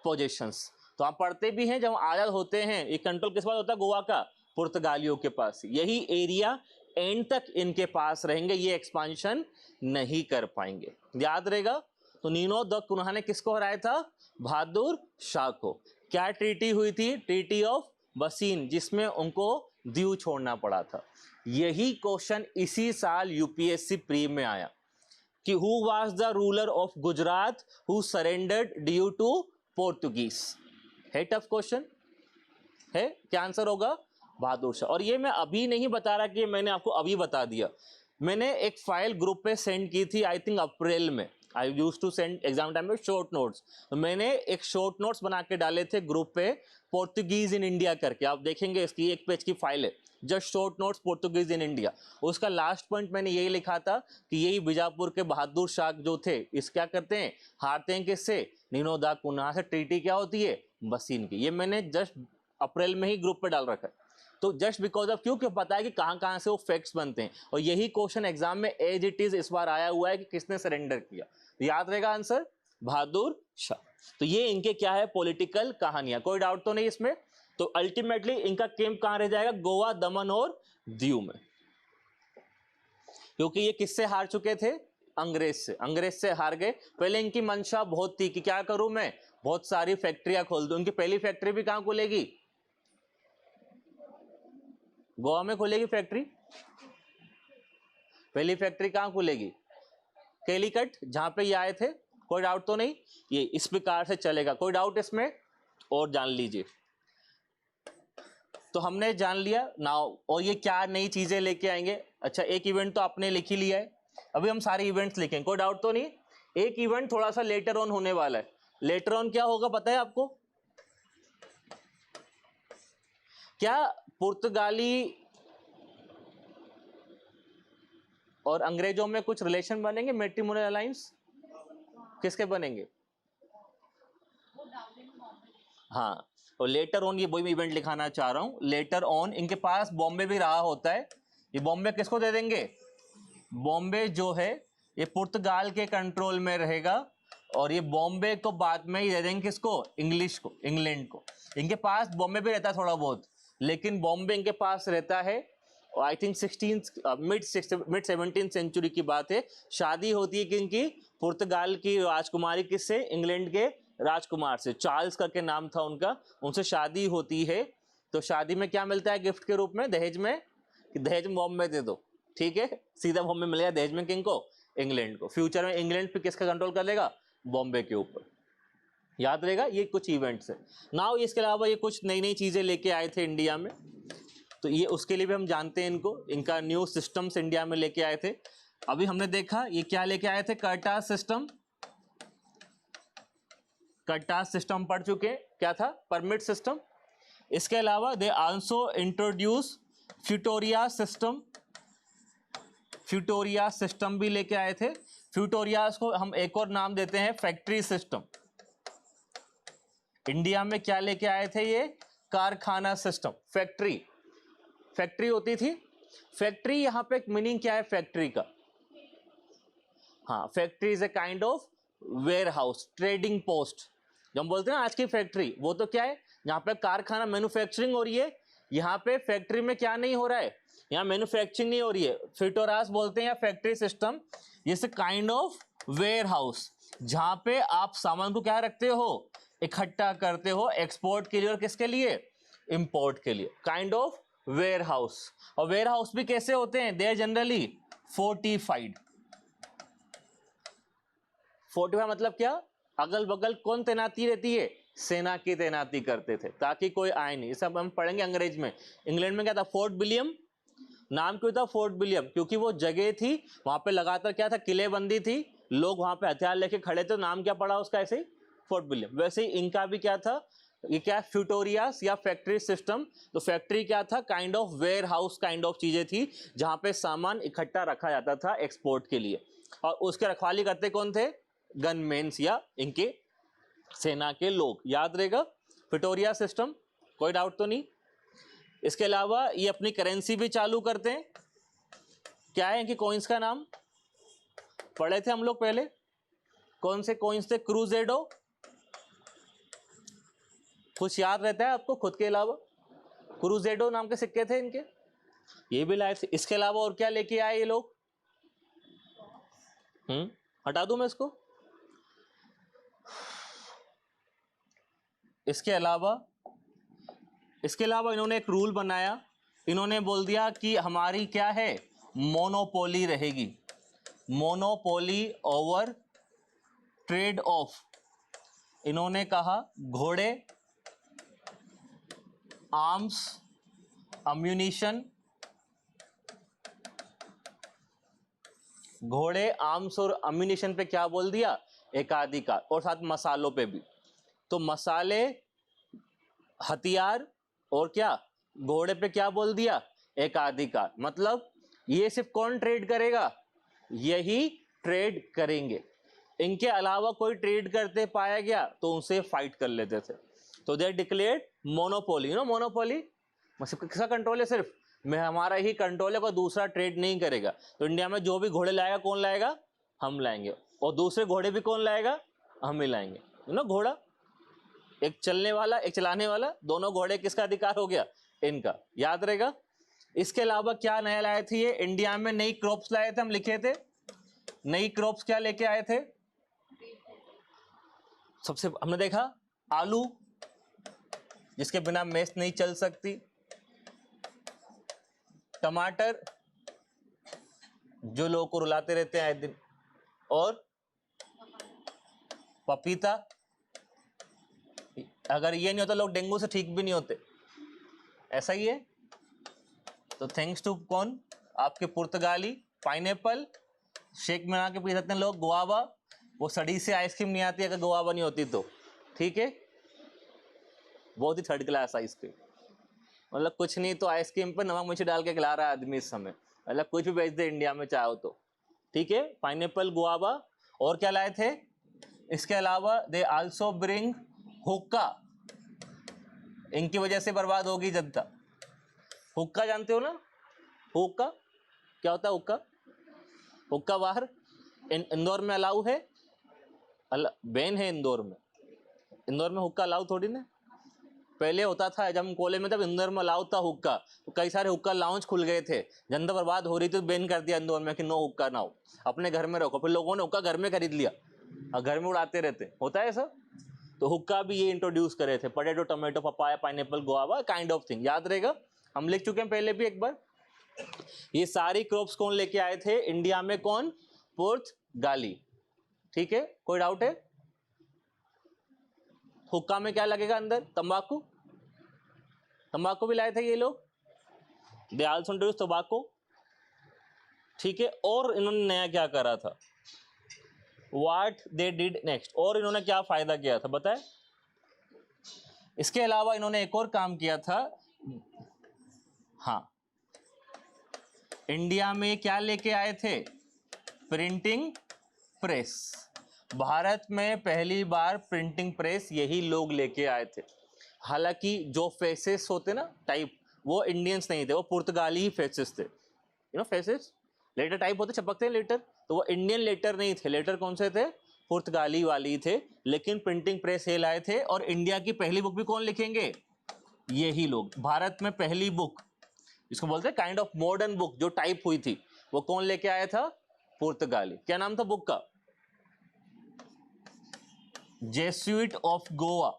पोजीशंस। तो आप पढ़ते भी हैं जब आजाद होते हैं ये कंट्रोल किस पास होता है, गोवा का, पुर्तगालियों के पास। यही एरिया एंड तक इनके पास रहेंगे, ये एक्सपांशन नहीं कर पाएंगे, याद रहेगा। तो नीनो द कुन्हा ने किसको हराया था, बहादुर शाह को। क्या ट्रीटी हुई थी, ट्रीटी ऑफ बसीन, जिसमें उनको दीव छोड़ना पड़ा था। यही क्वेश्चन इसी साल यूपीएससी प्री में आया कि who was the ruler of Gujarat who surrendered due to Portuguese. है टफ क्वेश्चन है, क्या आंसर होगा, बहादुर शाह। और ये मैं अभी नहीं बता रहा कि मैंने आपको अभी बता दिया, मैंने एक फाइल ग्रुप पे सेंड की थी आई थिंक अप्रैल में। I use to send exam time में शॉर्ट नोट्स, तो मैंने एक शॉर्ट नोट्स बना के डाले थे ग्रुप पे, पोर्तुगीज इन इंडिया करके। आप देखेंगे इसकी 1 पेज की फाइल है, just short notes Portuguese in India. उसका लास्ट पॉइंट मैंने यही लिखा था कि यही बीजापुर के बहादुर शाह जो थे, इस क्या करते हैं, हारते हैं किससे, नीनो दा कुन्हा से। ट्रीटी क्या होती है, बसीन की। ये मैंने जस्ट अप्रैल में ही ग्रुप पे डाल रखा है। तो जस्ट बिकॉज ऑफ, क्योंकि पता है कि कहाँ कहाँ से वो फैक्ट्स बनते हैं, और यही क्वेश्चन एग्जाम में एज इट इज इस बार आया हुआ है कि किसने सरेंडर किया। याद रहेगा आंसर, बहादुर शाह। तो ये इनके क्या है, पॉलिटिकल कहानियां, कोई डाउट तो नहीं इसमें। तो अल्टीमेटली इनका कैंप कहां रह जाएगा, गोवा, दमन और दीव में, क्योंकि ये किससे हार चुके थे, अंग्रेज से। अंग्रेज से हार गए। पहले इनकी मंशा बहुत थी कि क्या करूं मैं, बहुत सारी फैक्ट्रियां खोल दूं। इनकी पहली फैक्ट्री भी कहां खुलेगी, गोवा में खुलेगी फैक्ट्री। पहली फैक्ट्री कहां खुलेगी, कैलीकट, जहां पे ये आए थे। कोई डाउट तो नहीं, ये इस प्रकार से चलेगा, कोई डाउट इसमें, और जान लीजिए। तो हमने जान लिया नाउ, और ये क्या नई चीजें लेके आएंगे। अच्छा, एक इवेंट तो आपने लिख ही लिया है, अभी हम सारे इवेंट्स लिखेंगे, कोई डाउट तो नहीं। एक इवेंट थोड़ा सा लेटर ऑन होने वाला है। लेटर ऑन क्या होगा पता है आपको, क्या पुर्तगाली और अंग्रेजों में कुछ रिलेशन बनेंगे, मैट्रिमोनियल अलायंस किसके बनेंगे, हाँ। और लेटर ऑन, ये वही इवेंट लिखाना चाह रहा हूं, लेटर ऑन इनके पास बॉम्बे भी रहा होता है। ये बॉम्बे किसको दे देंगे, बॉम्बे जो है ये पुर्तगाल के कंट्रोल में रहेगा, और ये बॉम्बे को बाद में ही दे देंगे किसको, इंग्लिश को, इंग्लैंड को। इनके पास बॉम्बे भी रहता है थोड़ा बहुत, लेकिन बॉम्बे इनके पास रहता है। और I think mid 17th century की बात है। शादी होती है किनकी, पुर्तगाल की राजकुमारी किससे, इंग्लैंड के राजकुमार से, चार्ल्स करके नाम था उनका, उनसे शादी होती है। तो शादी में क्या मिलता है गिफ्ट के रूप में, दहेज में, दहेज में बॉम्बे दे दो, ठीक है, सीधा बॉम्बे मिलेगा दहेज में, किनको, इंग्लैंड को। फ्यूचर में इंग्लैंड पे किसका कंट्रोल कर लेगा, बॉम्बे के ऊपर। याद रहेगा, ये कुछ इवेंट्स है। नाउ इसके अलावा ये कुछ नई नई चीजें लेके आए थे इंडिया में, तो ये उसके लिए भी हम जानते हैं इनको, इनका न्यू सिस्टम्स इंडिया में लेके आए थे। अभी हमने देखा ये क्या लेके आए थे, कर्टास सिस्टम। कर्टास सिस्टम पढ़ चुके हैं, क्या था, परमिट सिस्टम। इसके अलावा they also introduce feitoria system. Feitoria system भी लेके आए थे। फ्यूटोरियास को हम एक और नाम देते हैं फैक्ट्री सिस्टम। इंडिया में क्या लेके आए थे ये, कारखाना सिस्टम। फैक्ट्री, फैक्ट्री होती थी, फैक्ट्री यहां पे मीनिंग क्या है फैक्ट्री का, हाँ, factory is a kind of warehouse, trading post. जब हम बोलते हैं आज की फैक्ट्री, वो तो क्या है, जहां पे कारखाना मैन्युफैक्चरिंग हो रही है। यहाँ पे फैक्ट्री में क्या नहीं हो रहा है, यहाँ मैन्युफैक्चरिंग नहीं हो रही है। फ्यूटोरास बोलते हैं या फैक्ट्री सिस्टम, ये काइंड ऑफ वेयर हाउस, जहां पे आप सामान को क्या रखते हो, इकट्ठा करते हो, एक्सपोर्ट के लिए और किसके लिए, इंपोर्ट के लिए, काइंड ऑफ वेयर हाउस। और वेयर हाउस भी कैसे होते हैं, they are generally fortified. Fortified मतलब क्या, अगल बगल कौन तैनाती रहती है, सेना की तैनाती करते थे ताकि कोई आए नहीं। सब हम पढ़ेंगे अंग्रेज में। इंग्लैंड में क्या था, फोर्ट विलियम। नाम क्यों था फोर्ट विलियम, क्योंकि वो जगह थी वहां पे लगातार क्या था, किलेबंदी थी, लोग वहां पे हथियार लेके खड़े थे, नाम क्या पड़ा उसका, ऐसे ही फोर्ट विलियम। वैसे ही इनका भी क्या था, ये क्या है, फ्यूटोरियास या फैक्ट्री सिस्टम। तो फैक्ट्री क्या था, kind of warehouse kind of चीजें थी जहां पे सामान इकट्ठा रखा जाता था एक्सपोर्ट के लिए, और उसके रखवाली करते कौन थे, गनमेन्स या इनके सेना के लोग। याद रहेगा प्रिटोरिया सिस्टम, कोई डाउट तो नहीं। इसके अलावा ये अपनी करेंसी भी चालू करते हैं। क्या है इनकी कॉइन्स का नाम, पढ़े थे हम लोग पहले, कौन से कॉइन्स थे, क्रूजेडो, कुछ याद रहता है आपको खुद के अलावा, क्रूजेडो नाम के सिक्के थे इनके, ये भी लाए थे। इसके अलावा और क्या लेके आए ये लोग, हटा दूं मैं इसको। इसके अलावा इन्होंने एक रूल बनाया, इन्होंने बोल दिया कि हमारी क्या है, मोनोपोली रहेगी, मोनोपोली ओवर ट्रेड ऑफ, इन्होंने कहा घोड़े, आर्म्स, अम्यूनिशन, घोड़े, आर्म्स और अम्यूनिशन पे क्या बोल दिया, एकाधिकार, और साथ मसालों पे भी। तो मसाले, हथियार और क्या, घोड़े पे क्या बोल दिया, एकाधिकार। मतलब ये सिर्फ कौन ट्रेड करेगा, यही ट्रेड करेंगे, इनके अलावा कोई ट्रेड करते पाया गया तो उनसे फाइट कर लेते थे। तो दे डिक्लेयर्ड मोनोपोली, मोनोपोली किसका कंट्रोल है, सिर्फ मैं, हमारा ही कंट्रोल है, कोई दूसरा ट्रेड नहीं करेगा। तो इंडिया में जो भी घोड़े लाएगा कौन लाएगा, हम लाएंगे, और दूसरे घोड़े भी कौन लाएगा, हम ही लाएंगे। घोड़ा एक चलने वाला एक चलाने वाला, दोनों घोड़े किसका अधिकार हो गया, इनका। याद रहेगा। इसके अलावा क्या नया लाए थे ये, इंडिया में नई क्रॉप्स लाए थे, हम लिखे थे नई क्रॉप्स क्या लेके आए थे। सबसे हमने देखा आलू, जिसके बिना मेस नहीं चल सकती, टमाटर जो लोगों को रुलाते रहते हैं आए दिन, और पपीता, अगर ये नहीं होता लोग डेंगू से ठीक भी नहीं होते, ऐसा ही है। तो थैंक्स टू कौन, आपके पुर्तगाली। पाइनएप्पल शेक बना के पी सकते हैं लोग। गुआवा, वो सड़ी से आइसक्रीम नहीं आती अगर गुआवा नहीं होती तो, ठीक है, बहुत ही थर्ड क्लास आइसक्रीम, मतलब कुछ नहीं तो आइसक्रीम पर नमक मिर्ची डाल के खिला रहा है आदमी इस समय, मतलब कुछ भी बेच दे इंडिया में चाहो तो, ठीक है। पाइनएप्पल, गुआवा, और क्या लाए थे इसके अलावा, दे आल्सो ब्रिंग हुक्का, इनकी वजह से बर्बाद होगी जनता। हुक्का जानते हो ना, हुक्का क्या होता है, हुक्का, हुक्का बाहर इंदौर में अलाउ है, बैन है इंदौर में हुक्का अलाउ थोड़ी ना, पहले होता था जब हम कॉलेज में, तब इंदौर में अलाउ था हुक्का, तो कई सारे हुक्का लाउंज खुल गए थे, जनता बर्बाद हो रही थी तो बैन कर दिया इंदौर में कि नो हुक्का ना हो, अपने घर में रखो। फिर लोगों ने हुक्का घर में खरीद लिया और घर में उड़ाते रहते, होता है ऐसा। तो हुक्का भी ये इंट्रोड्यूस करे थे, potato, tomato, papaya, pineapple, guava, kind of thing. याद रहेगा, हम लिख चुके हैं पहले भी एक बार। ये सारी क्रॉप्स कौन लेके आए थे इंडिया में, कौन, पुर्तगाली, ठीक है। कोई डाउट है। हुक्का में क्या लगेगा अंदर, तंबाकू, तंबाकू भी लाए थे ये लोग, दे आल्सो इंट्रोड्यूस तंबाकू, ठीक है। और इन्होंने नया क्या करा था, व्हाट दे डिड नेक्स्ट, और इन्होंने क्या फायदा किया था बताए। इसके अलावा इन्होंने एक और काम किया था, हाँ, इंडिया में क्या लेके आए थे, प्रिंटिंग प्रेस। भारत में पहली बार प्रिंटिंग प्रेस यही लोग लेके आए थे। हालांकि जो फेसेस होते ना टाइप, वो इंडियंस नहीं थे, वो पुर्तगाली ही फेसेस थे, फेसेस लेटर टाइप होते, छपकते हैं लेटर, तो वो इंडियन लेटर नहीं थे, लेटर कौन से थे, पुर्तगाली वाली थे। लेकिन प्रिंटिंग प्रेस ये लाए थे, और इंडिया की पहली बुक भी कौन लिखेंगे, यही लोग। भारत में पहली बुक, इसको बोलते हैं काइंड ऑफ मॉडर्न बुक, जो टाइप हुई थी, वो कौन लेके आया था, पुर्तगाली। क्या नाम था बुक का, जेस्यूट ऑफ गोवा।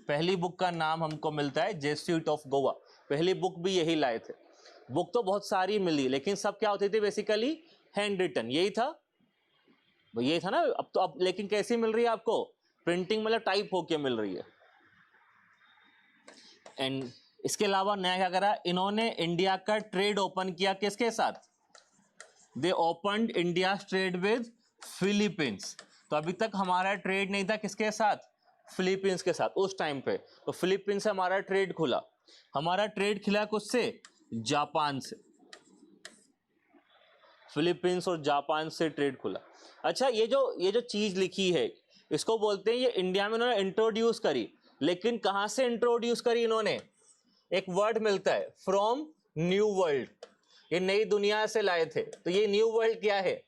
पहली बुक का नाम हमको मिलता है जेस्यूट ऑफ गोवा, पहली बुक भी यही लाए थे। बुक तो बहुत सारी मिली, लेकिन सब क्या होती थी बेसिकली, हैंड रिटन, यही था ना। अब लेकिन कैसी मिल रही है आपको, प्रिंटिंग मतलब टाइप होके मिल रही है। एंड इसके अलावा नया क्या करा इन्होंने, इंडिया का ट्रेड ओपन किया किसके साथ, they opened India trade with Philippines. तो अभी तक हमारा ट्रेड नहीं था किसके साथ, फिलीपींस के साथ उस टाइम पे। तो फिलीपींस से हमारा ट्रेड खुला, हमारा ट्रेड खिला किससे? जापान से। फिलीपींस और जापान से ट्रेड खुला। अच्छा, ये जो चीज लिखी है इसको बोलते हैं, ये इंडिया में इन्होंने इंट्रोड्यूस करी, लेकिन कहां से इंट्रोड्यूस करी इन्होंने? एक वर्ड मिलता है फ्रॉम न्यू वर्ल्ड, ये नई दुनिया से लाए थे। तो ये न्यू वर्ल्ड क्या है?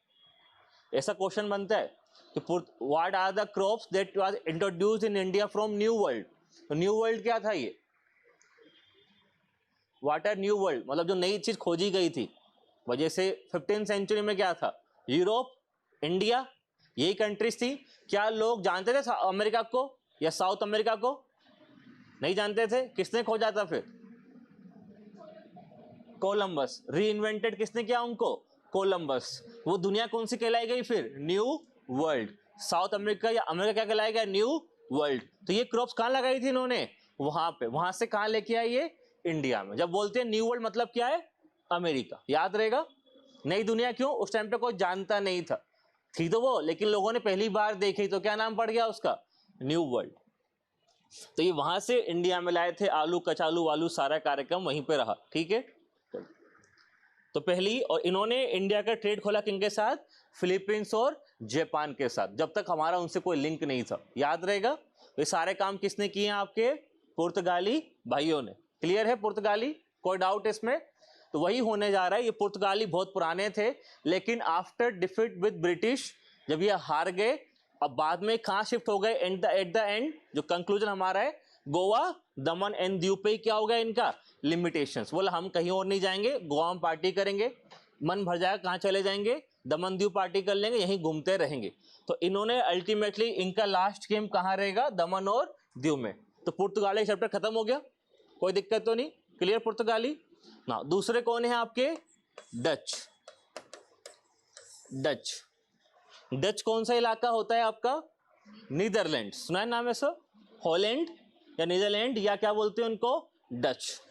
ऐसा क्वेश्चन बनता है कि what are the crops that was introduced in India from new world. तो न्यू वर्ल्ड क्या था? ये व्हाट आर न्यू वर्ल्ड मतलब जो नई चीज खोजी गई थी। वजह से 15th सेंचुरी में क्या था? यूरोप, इंडिया, यही कंट्रीज थी। क्या लोग जानते थे अमेरिका को या साउथ अमेरिका को? नहीं जानते थे। किसने खोजा था फिर? कोलंबस। री इन्वेंटेड किसने किया उनको? कोलंबस। वो दुनिया कौन सी कहलाई गई फिर? New world. साउथ अमेरिका या अमेरिका क्या कहलाया गया? New world. तो ये क्रॉप्स कहाँ लगाई थी इन्होंने? वहां पे। वहां से कहाँ लेके आई? ये इंडिया में। जब बोलते हैं न्यू वर्ल्ड मतलब क्या है? अमेरिका। याद रहेगा। नई दुनिया क्यों? उस टाइम पे कोई जानता नहीं था, थी तो वो, लेकिन लोगों ने पहली बार देखी तो क्या नाम पड़ गया उसका? New world. तो ये वहां से इंडिया में लाए थे। आलू कचालू वालू सारा कार्यक्रम वहीं पे रहा। ठीक है। तो पहली, और इन्होंने इंडिया का ट्रेड खोला किनके साथ? फिलीपींस और जापान के साथ, जब तक हमारा उनसे कोई लिंक नहीं था। याद रहेगा। ये सारे काम किसने किए हैं? आपके पुर्तगाली भाइयों ने। क्लियर है? पुर्तगाली, कोई डाउट इसमें? तो वही होने जा रहा है। ये पुर्तगाली बहुत पुराने थे, लेकिन आफ्टर डिफीट विद ब्रिटिश, जब ये हार गए, अब बाद में कहाँ शिफ्ट हो गए? एट द एंड जो कंक्लूजन हमारा है, गोवा, दमन एंड दीव पे क्या हो गया इनका? लिमिटेशंस। बोला हम कहीं और नहीं जाएंगे, गोवा में पार्टी करेंगे, मन भर जाएगा, कहाँ चले जाएंगे? दमन दीव पार्टी कर लेंगे, यहीं घूमते रहेंगे। तो इन्होंने अल्टीमेटली इनका लास्ट गेम कहाँ रहेगा? दमन और दीव में। तो पुर्तगाली चैप्टर खत्म हो गया, कोई दिक्कत तो नहीं। क्लियर? पुर्तगाली ना। दूसरे कौन है आपके? डच। डच, डच कौन सा इलाका होता है आपका? नीदरलैंड। सुना है नाम है सर? हॉलैंड या नीदरलैंड या क्या बोलते हैं उनको? डच।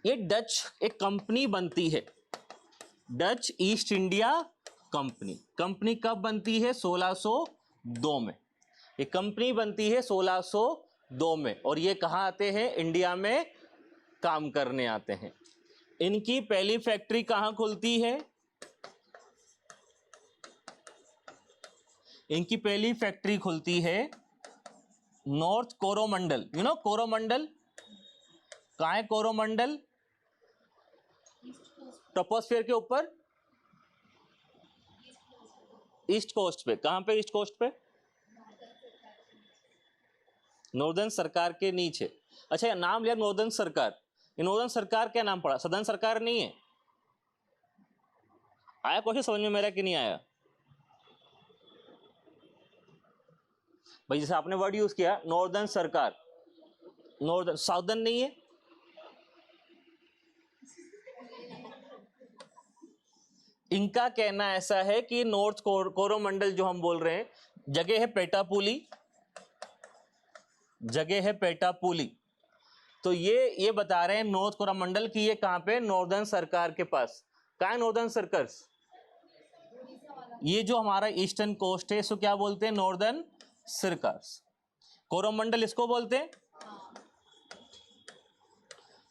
ये डच एक कंपनी बनती है, Dutch east India company. Company कब बनती है? 1602 में। ये कंपनी बनती है 1602 में, और ये कहाँ आते हैं? इंडिया में काम करने आते हैं। इनकी पहली फैक्ट्री कहाँ खुलती है? इनकी पहली फैक्ट्री खुलती है north Coromandel. You know Coromandel कहाँ है? कोरोमंडल ट्रोपोस्फियर के ऊपर, ईस्ट कोस्ट पे। कहाँ पे? ईस्ट कोस्ट पे, नॉर्दर्न सरकार के नीचे। अच्छा, नाम लिया नॉर्दर्न सरकार। ये नॉर्दर्न सरकार क्या नाम पड़ा? सदर्न सरकार नहीं है। आया क्वेश्चन समझ में मेरा कि नहीं आया? भाई जैसे आपने वर्ड यूज किया नॉर्दर्न सरकार, नॉर्दर्न, साउदर्न नहीं है। इनका कहना ऐसा है कि नॉर्थ कोरोमंडल जो हम बोल रहे हैं, जगह है पेटापुली, जगह है पेटापुली। तो ये बता रहे हैं नॉर्थ कोरोमंडल की ये कहां पे? नॉर्दर्न सरकार के पास। कहां है नॉर्दर्न सरकार? ये जो हमारा ईस्टर्न कोस्ट है इसको क्या बोलते हैं? नॉर्दर्न सरकार। कोरोमंडल इसको बोलते हैं।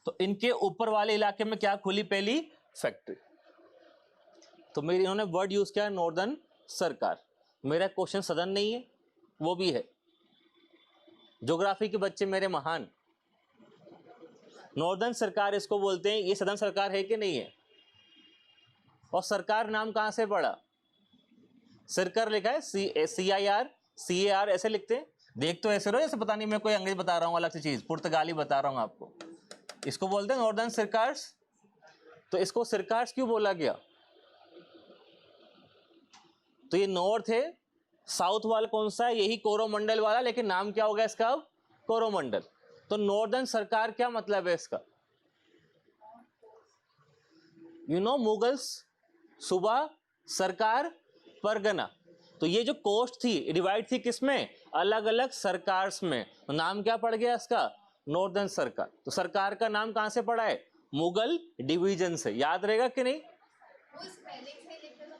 तो इनके ऊपर वाले इलाके में क्या खुली? पहली फैक्ट्री। तो मेरे इन्होंने वर्ड यूज किया नॉर्दर्न सरकार। मेरा क्वेश्चन सदन नहीं है, वो भी है। ज्योग्राफी के बच्चे मेरे महान। नॉर्दर्न सरकार इसको बोलते हैं। ये सदन सरकार है कि नहीं है? और सरकार नाम कहां से पड़ा? सरकार लिखा है CIR, CAR ऐसे लिखते हैं। देख तो ऐसे रहो जैसे पता नहीं मैं कोई अंग्रेजी बता रहा हूँ अलग से चीज, पुर्तगाली बता रहा हूँ आपको। इसको बोलते हैं नॉर्दर्न सरकार। तो इसको सरकार क्यों बोला गया? तो ये नॉर्थ है, साउथ वाला कौन सा है? यही कोरोमंडल वाला, लेकिन नाम क्या होगा इसका? कोरोमंडल। तो नॉर्दर्न सरकार क्या मतलब है इसका? यू नो मुगल्स, सूबा, सरकार, परगना। तो ये जो कोस्ट थी डिवाइड थी किसमें? अलग अलग सरकार्स में। तो नाम क्या पड़ गया इसका? नॉर्दर्न सरकार। तो सरकार का नाम कहां से पड़ा है? मुगल डिवीजन से। याद रहेगा कि नहीं?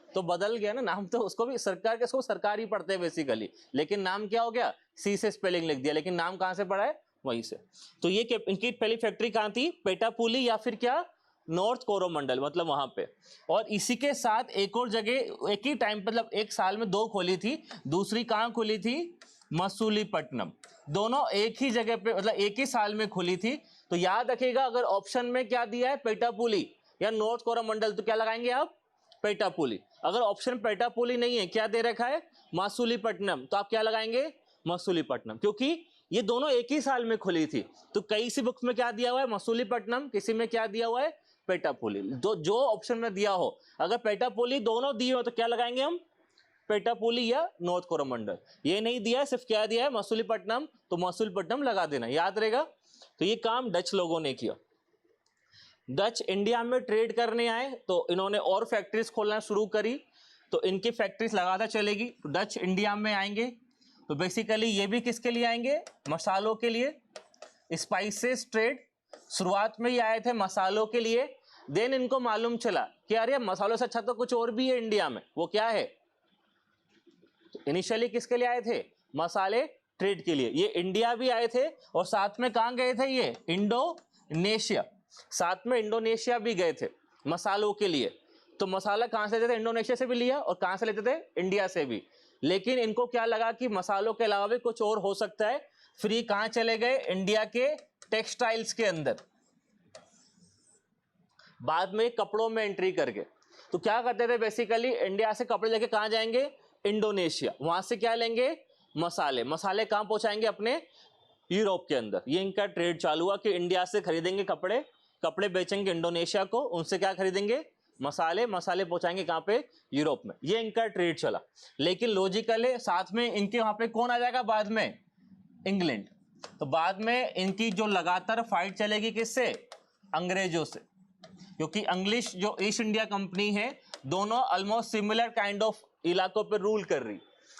तो बदल गया ना नाम, तो उसको भी सरकार के, इसको सरकार ही पढ़ते हैं बेसिकली, लेकिन नाम क्या हो गया, सी से स्पेलिंग लिख दिया, लेकिन नाम कहाँ से पढ़ा है, वहीं से। तो ये इनकी पहली फैक्ट्री कहाँ थी, पेटापुली या फिर क्या, नॉर्थ कोरोमंडल, मतलब वहां पे। और इसी के साथ एक और जगह एक ही टाइम, मतलब एक साल में 2 खोली थी, दूसरी कहाँ खुली थी, मसूलीपट्टनम। दोनों एक ही जगह पे, मतलब एक ही साल में खुली थी। तो याद रखिएगा, अगर ऑप्शन में क्या दिया है, पेटापुली या नॉर्थ कोरोमंडल, तो क्या लगाएंगे आप, पेटापुली। अगर ऑप्शन पेटापुली नहीं है, क्या दे रखा है, मसूलीपट्टनम, तो आप क्या लगाएंगे, मसूलीपट्टनम, क्योंकि ये दोनों एक ही साल में खुली थी। तो कई सी बुक्स में क्या दिया हुआ है, मसूलीपट्टनम, किसी में क्या दिया हुआ है, पेटापुली। जो ऑप्शन में दिया हो, अगर पेटापुली दोनों दिए हो तो क्या लगाएंगे हम, पेटापुली या नॉर्थ कोरोमंडल। ये नहीं दिया है, सिर्फ क्या दिया है, मसूलीपट्टनम, तो मसूलीपट्टनम लगा देना, याद रहेगा। तो ये काम डच लोगों ने किया। डच इंडिया में ट्रेड करने आए तो इन्होंने और फैक्ट्रीज खोलना शुरू करी, तो इनकी फैक्ट्रीज लगातार चलेगी। तो डच इंडिया में आएंगे तो बेसिकली ये भी किसके लिए आएंगे, मसालों के लिए, स्पाइसेस ट्रेड। शुरुआत में ही आए थे मसालों के लिए, देन इनको मालूम चला कि अरे मसालों से अच्छा तो कुछ और भी है इंडिया में, वो क्या है। इनिशियली किसके लिए आए थे, मसाले ट्रेड के लिए। ये इंडिया भी आए थे और साथ में कहाँ गए थे, ये इंडोनेशिया, साथ में इंडोनेशिया भी गए थे मसालों के लिए। तो मसाला कहाँ से लेते थे, इंडोनेशिया से भी लिया, और कहाँ से लेते थे, इंडिया से भी। लेकिन इनको क्या लगा कि मसालों के अलावा भी कुछ और हो सकता है, फ्री कहाँ चले गए, इंडिया के टेक्सटाइल्स के अंदर, बाद में कपड़ों में एंट्री करके। तो क्या करते थे बेसिकली, इंडिया से कपड़े लेके कहाँ जाएंगे, इंडोनेशिया, वहां से क्या लेंगे, मसाले। मसाले कहाँ पहुंचाएंगे, अपने यूरोप के अंदर। ये इनका ट्रेड चालू हुआ कि इंडिया से खरीदेंगे कपड़े, कपड़े बेचेंगे इंडोनेशिया को, उनसे क्या खरीदेंगे, मसाले, मसाले पहुंचाएंगे कहाँ पे, यूरोप में। ये इनका ट्रेड चला। लेकिन लॉजिकल है, साथ में इनके वहां पे कौन आ जाएगा बाद में, इंग्लैंड। तो बाद में इनकी जो लगातार फाइट चलेगी किससे, अंग्रेजों से, क्योंकि इंग्लिश जो ईस्ट इंडिया कंपनी है, दोनों ऑलमोस्ट सिमिलर काइंड ऑफ इलाकों पर रूल कर रही।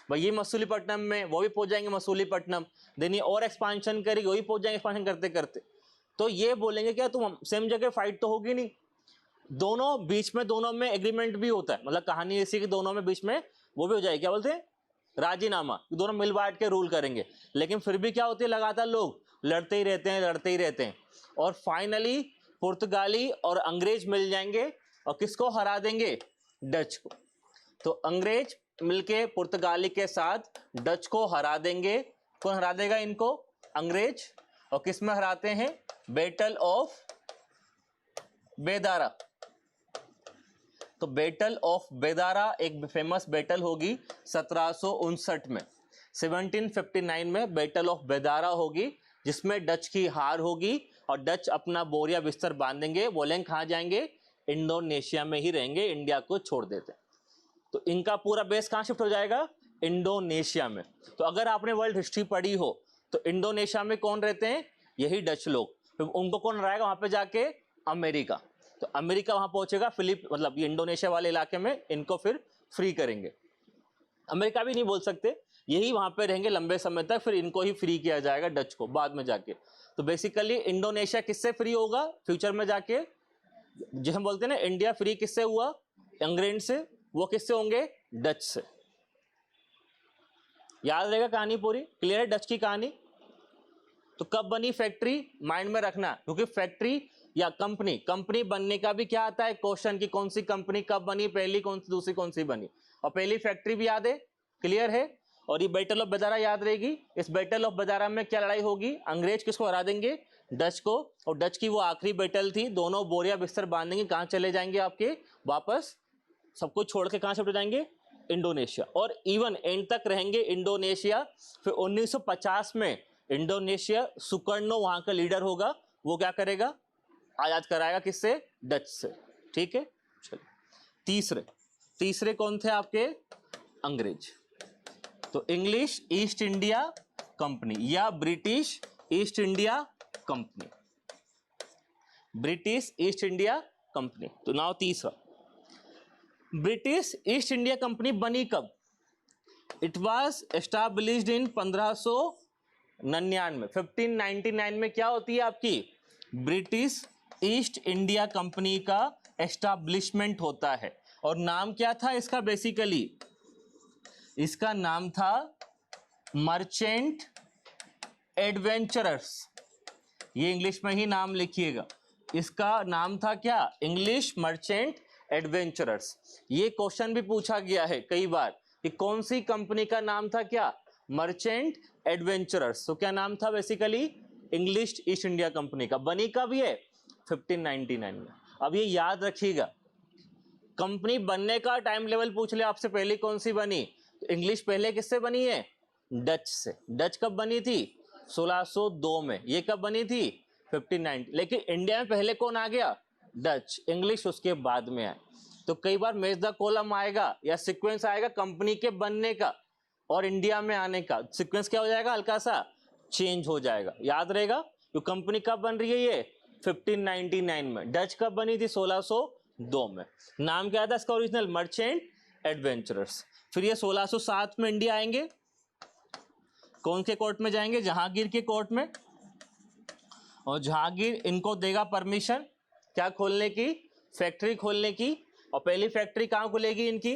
भाई ये मसूलीपट्टनम में, वो भी पहुंच जाएंगे मसूलीपट्टनम, देन ये और एक्सपांशन करेगी, वही पहुंच जाएंगे एक्सपांशन करते करते। तो ये बोलेंगे क्या, तुम सेम जगह फाइट तो होगी नहीं, दोनों बीच में, दोनों में एग्रीमेंट भी होता है, मतलब कहानी ऐसी कि दोनों में बीच में वो भी हो जाएगी, क्या बोलते हैं, राजीनामा, दोनों मिल बांट के रूल करेंगे। लेकिन फिर भी क्या होती है, लगातार लोग लड़ते ही रहते हैं, लड़ते ही रहते हैं, और फाइनली पुर्तगाली और अंग्रेज मिल जाएंगे और किसको हरा देंगे, डच को। तो अंग्रेज मिलके पुर्तगाली के साथ डच को हरा देंगे। कौन हरा देगा इनको, अंग्रेज। और किस में हराते हैं, बैटल ऑफ बेदारा। तो बैटल ऑफ बेदारा एक फेमस बैटल होगी 1759 में, 1759 में बैटल ऑफ बेदारा होगी, जिसमें डच की हार होगी और डच अपना बोरिया बिस्तर बांधेंगे, बोलेंगे कहाँ जाएंगे, इंडोनेशिया में ही रहेंगे, इंडिया को छोड़ देते। तो इनका पूरा बेस कहाँ शिफ्ट हो जाएगा, इंडोनेशिया में। तो अगर आपने वर्ल्ड हिस्ट्री पढ़ी हो तो इंडोनेशिया में कौन रहते हैं, यही डच लोग। तो उनको कौन हराएगा वहां पे जाके, अमेरिका। तो अमेरिका वहां पहुंचेगा, मतलब ये इंडोनेशिया वाले इलाके में इनको फिर फ्री करेंगे। अमेरिका भी नहीं बोल सकते, यही वहां पे रहेंगे लंबे समय तक, फिर इनको ही फ्री किया जाएगा डच को बाद में जाके। तो बेसिकली इंडोनेशिया किससे फ्री होगा फ्यूचर में जाके, जो हम बोलते हैं ना इंडिया फ्री किससे हुआ, इंग्लैंड से, वो किससे होंगे, डच से। याद रहेगा कहानी पूरी, क्लियर है डच की कहानी। तो कब बनी फैक्ट्री, माइंड में रखना, क्योंकि फैक्ट्री या कंपनी बनने का भी क्या आता है क्वेश्चन, की कौन सी कंपनी कब बनी, पहली कौन सी, दूसरी कौन सी बनी। और पहली फैक्ट्री भी याद है, क्लियर है। और ये बैटल ऑफ बेदारा याद रहेगी। इस बैटल ऑफ बेदारा में क्या लड़ाई होगी, अंग्रेज किसको हरा देंगे, डच को। और डच की वो आखिरी बैटल थी, दोनों बोरिया बिस्तर बांधेंगे, कहाँ चले जाएंगे आपके, वापस सब कुछ छोड़ के कहाँ शिफ्ट हो जाएंगे, इंडोनेशिया। और इवन एंड तक रहेंगे इंडोनेशिया। फिर 1950 में इंडोनेशिया, सुकर्णो वहां का लीडर होगा, वो क्या करेगा, आजाद कराएगा, किससे, डच से। ठीक है, चलिए तीसरे कौन थे आपके, अंग्रेज। तो इंग्लिश ईस्ट इंडिया कंपनी या British east India company, British east India company. तो नाउ तीसरा, ब्रिटिश ईस्ट इंडिया कंपनी बनी कब, इट वॉज एस्टैब्लिश्ड इन 1599, 1599 में क्या होती है आपकी, ब्रिटिश ईस्ट इंडिया कंपनी का एस्टैब्लिशमेंट होता है। और नाम क्या था इसका? बेसिकली इसका नाम था मर्चेंट एडवेंचरर्स। ये इंग्लिश में ही नाम लिखिएगा, इसका नाम था क्या? English merchant adventurers. ये क्वेश्चन भी पूछा गया है कई बार कि कौन सी कंपनी का नाम था क्या? Merchant adventurers. तो क्या नाम था? Basically English east India company का। बनी कब ये? 1599 में। अब ये याद रखिएगा, कंपनी बनने का टाइम लेवल पूछ ले आपसे, पहले कौन सी बनी? तो इंग्लिश पहले किससे बनी है? डच से। डच कब बनी थी? 1602 में। ये कब बनी थी? 1590। लेकिन इंडिया में पहले कौन आ गया? डच। इंग्लिश उसके बाद में आए। तो कई बार मैच द कॉलम आएगा या सीक्वेंस आएगा कंपनी के बनने का और इंडिया में आने का, सीक्वेंस क्या हो जाएगा? हल्का सा चेंज हो जाएगा। याद रहेगा तो कंपनी कब बन रही है? ये 1599 में। डच कब बनी थी? 1602 में। नाम क्या था इसका ओरिजिनल? Merchant adventurers. फिर ये 1607 में इंडिया आएंगे। कौन के कोर्ट में जाएंगे? जहांगीर के कोर्ट में। और जहांगीर इनको देगा परमिशन क्या खोलने की? फैक्ट्री खोलने की। और पहली फैक्ट्री कहाँ खुलेगी इनकी?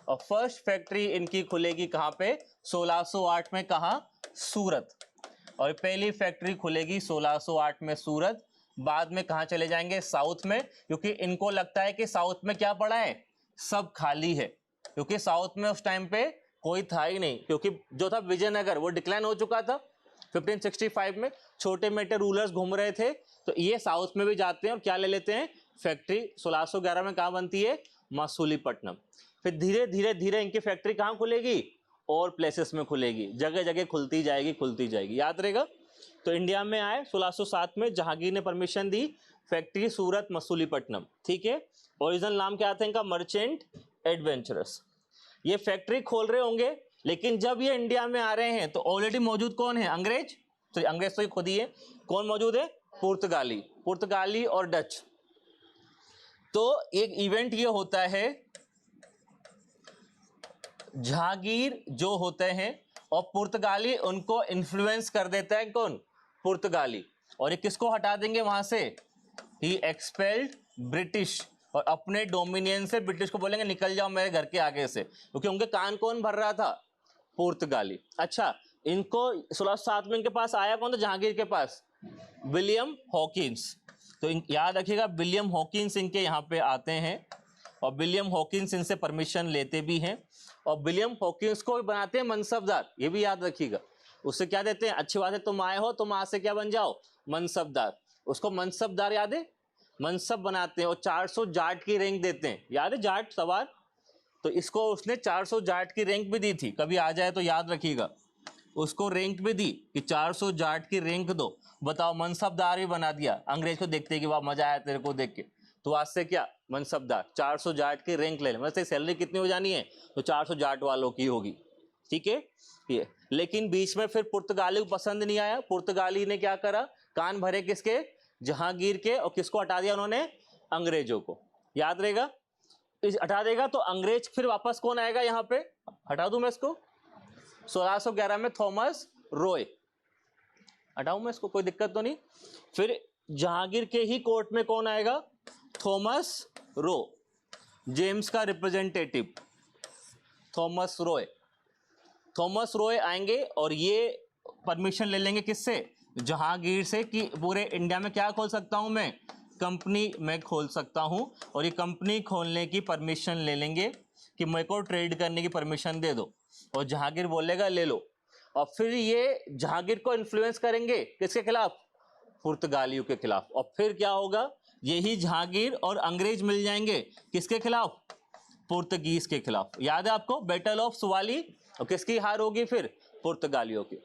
और फर्स्ट फैक्ट्री इनकी खुलेगी कहाँ पे? 1608 में। कहाँ? सूरत। और पहली फैक्ट्री खुलेगी 1608 में सूरत। बाद में कहाँ चले जाएंगे? साउथ में, क्योंकि इनको लगता है कि साउथ में क्या पड़ा है? सब खाली है, क्योंकि साउथ में उस टाइम पे कोई था ही नहीं, क्योंकि जो था विजयनगर वो डिक्लाइन हो चुका था 1565 में। छोटे मोटे रूलर्स घूम रहे थे, तो ये साउथ में भी जाते हैं और क्या ले लेते हैं? फैक्ट्री। 1611 में कहाँ बनती है? मसूलीपट्टनम। फिर धीरे धीरे धीरे इनकी फैक्ट्री कहाँ खुलेगी? और प्लेसेस में खुलेगी, जगह जगह खुलती जाएगी खुलती जाएगी। याद रहेगा। तो इंडिया में आए 1607 में, जहांगीर ने परमिशन दी, फैक्ट्री सूरत मसूलीपट्टनम। ठीक है। ओरिजिनल नाम क्या था इनका? Merchant adventurous. ये फैक्ट्री खोल रहे होंगे, लेकिन जब ये इंडिया में आ रहे हैं तो ऑलरेडी मौजूद कौन है? अंग्रेज। तो अंग्रेज तो ये खुद ही है। कौन मौजूद है? पुर्तगाली। पुर्तगाली और डच। तो एक इवेंट ये होता है, जहांगीर जो होते हैं और पुर्तगाली उनको इन्फ्लुएंस कर देता है। कौन? पुर्तगाली। और ये किसको हटा देंगे वहां से? ही एक्सपेल्ड ब्रिटिश। और अपने डोमिनियन से ब्रिटिश को बोलेंगे निकल जाओ मेरे घर के आगे से, क्योंकि उनके कान कौन भर रहा था? पुर्तगाली। अच्छा, इनको 1607 में इनके पास आया कौन था? जहांगीर के पास विलियम हॉकिंस। तो याद रखिएगा, विलियम हॉकिंस इनके यहाँ पे आते हैं और विलियम हॉकिंस इनसे परमिशन लेते भी हैं। और विलियम हॉकिंस को बनाते हैं मनसबदार। ये भी याद रखिएगा। उससे क्या देते हैं? अच्छी बात है तुम आए हो, तुम आज से क्या बन जाओ? मनसबदार। उसको मनसबदार याद है? मनसब बनाते हैं और 400 जाट की रैंक देते हैं। याद है जाट सवार? तो इसको उसने 400 जाट की रैंक भी दी थी, कभी आ जाए तो याद रखिएगा। उसको रैंक भी दी कि 400 जाट की रैंक दो। बताओ, मनसबदार भी बना दिया। अंग्रेज को देखते कि वाह मजा आया तेरे को देख के, तो आज से क्या? मनसबदार। 400 जाट की रैंक ले ले। मतलब सैलरी कितनी हो जानी है? तो 400 जाट वालों की होगी। ठीक है ये। लेकिन बीच में फिर पुर्तगाली को पसंद नहीं आया। पुर्तगाली ने क्या करा? कान भरे किसके? जहांगीर के। और किसको हटा दिया उन्होंने? अंग्रेजों को। याद रहेगा। हटा देगा तो अंग्रेज फिर वापस कौन आएगा यहाँ पे? हटा दूं मैं इसको? 1611 में थॉमस रॉय। हटाऊं मैं इसको? कोई दिक्कत तो नहीं। फिर जहांगीर के ही कोर्ट में कौन आएगा? थॉमस रो, जेम्स का representative Thomas Roy. Thomas Roy आएंगे और ये परमिशन ले लेंगे किससे? जहांगीर से, कि पूरे इंडिया में क्या खोल सकता हूं मैं? कंपनी मैं खोल सकता हूं। और ये कंपनी खोलने की परमिशन ले लेंगे कि मेरे को ट्रेड करने की परमिशन दे दो। और जहांगीर बोलेगा ले लो। और फिर ये जहांगीर को इन्फ्लुएंस करेंगे किसके खिलाफ? पुर्तगालियों के खिलाफ। और फिर क्या होगा? यही जहांगीर और अंग्रेज मिल जाएंगे किसके खिलाफ? पुर्तगीज के खिलाफ। याद है आपको बैटल ऑफ सुवाली? और किसकी हार होगी फिर? पुर्तगालियों की।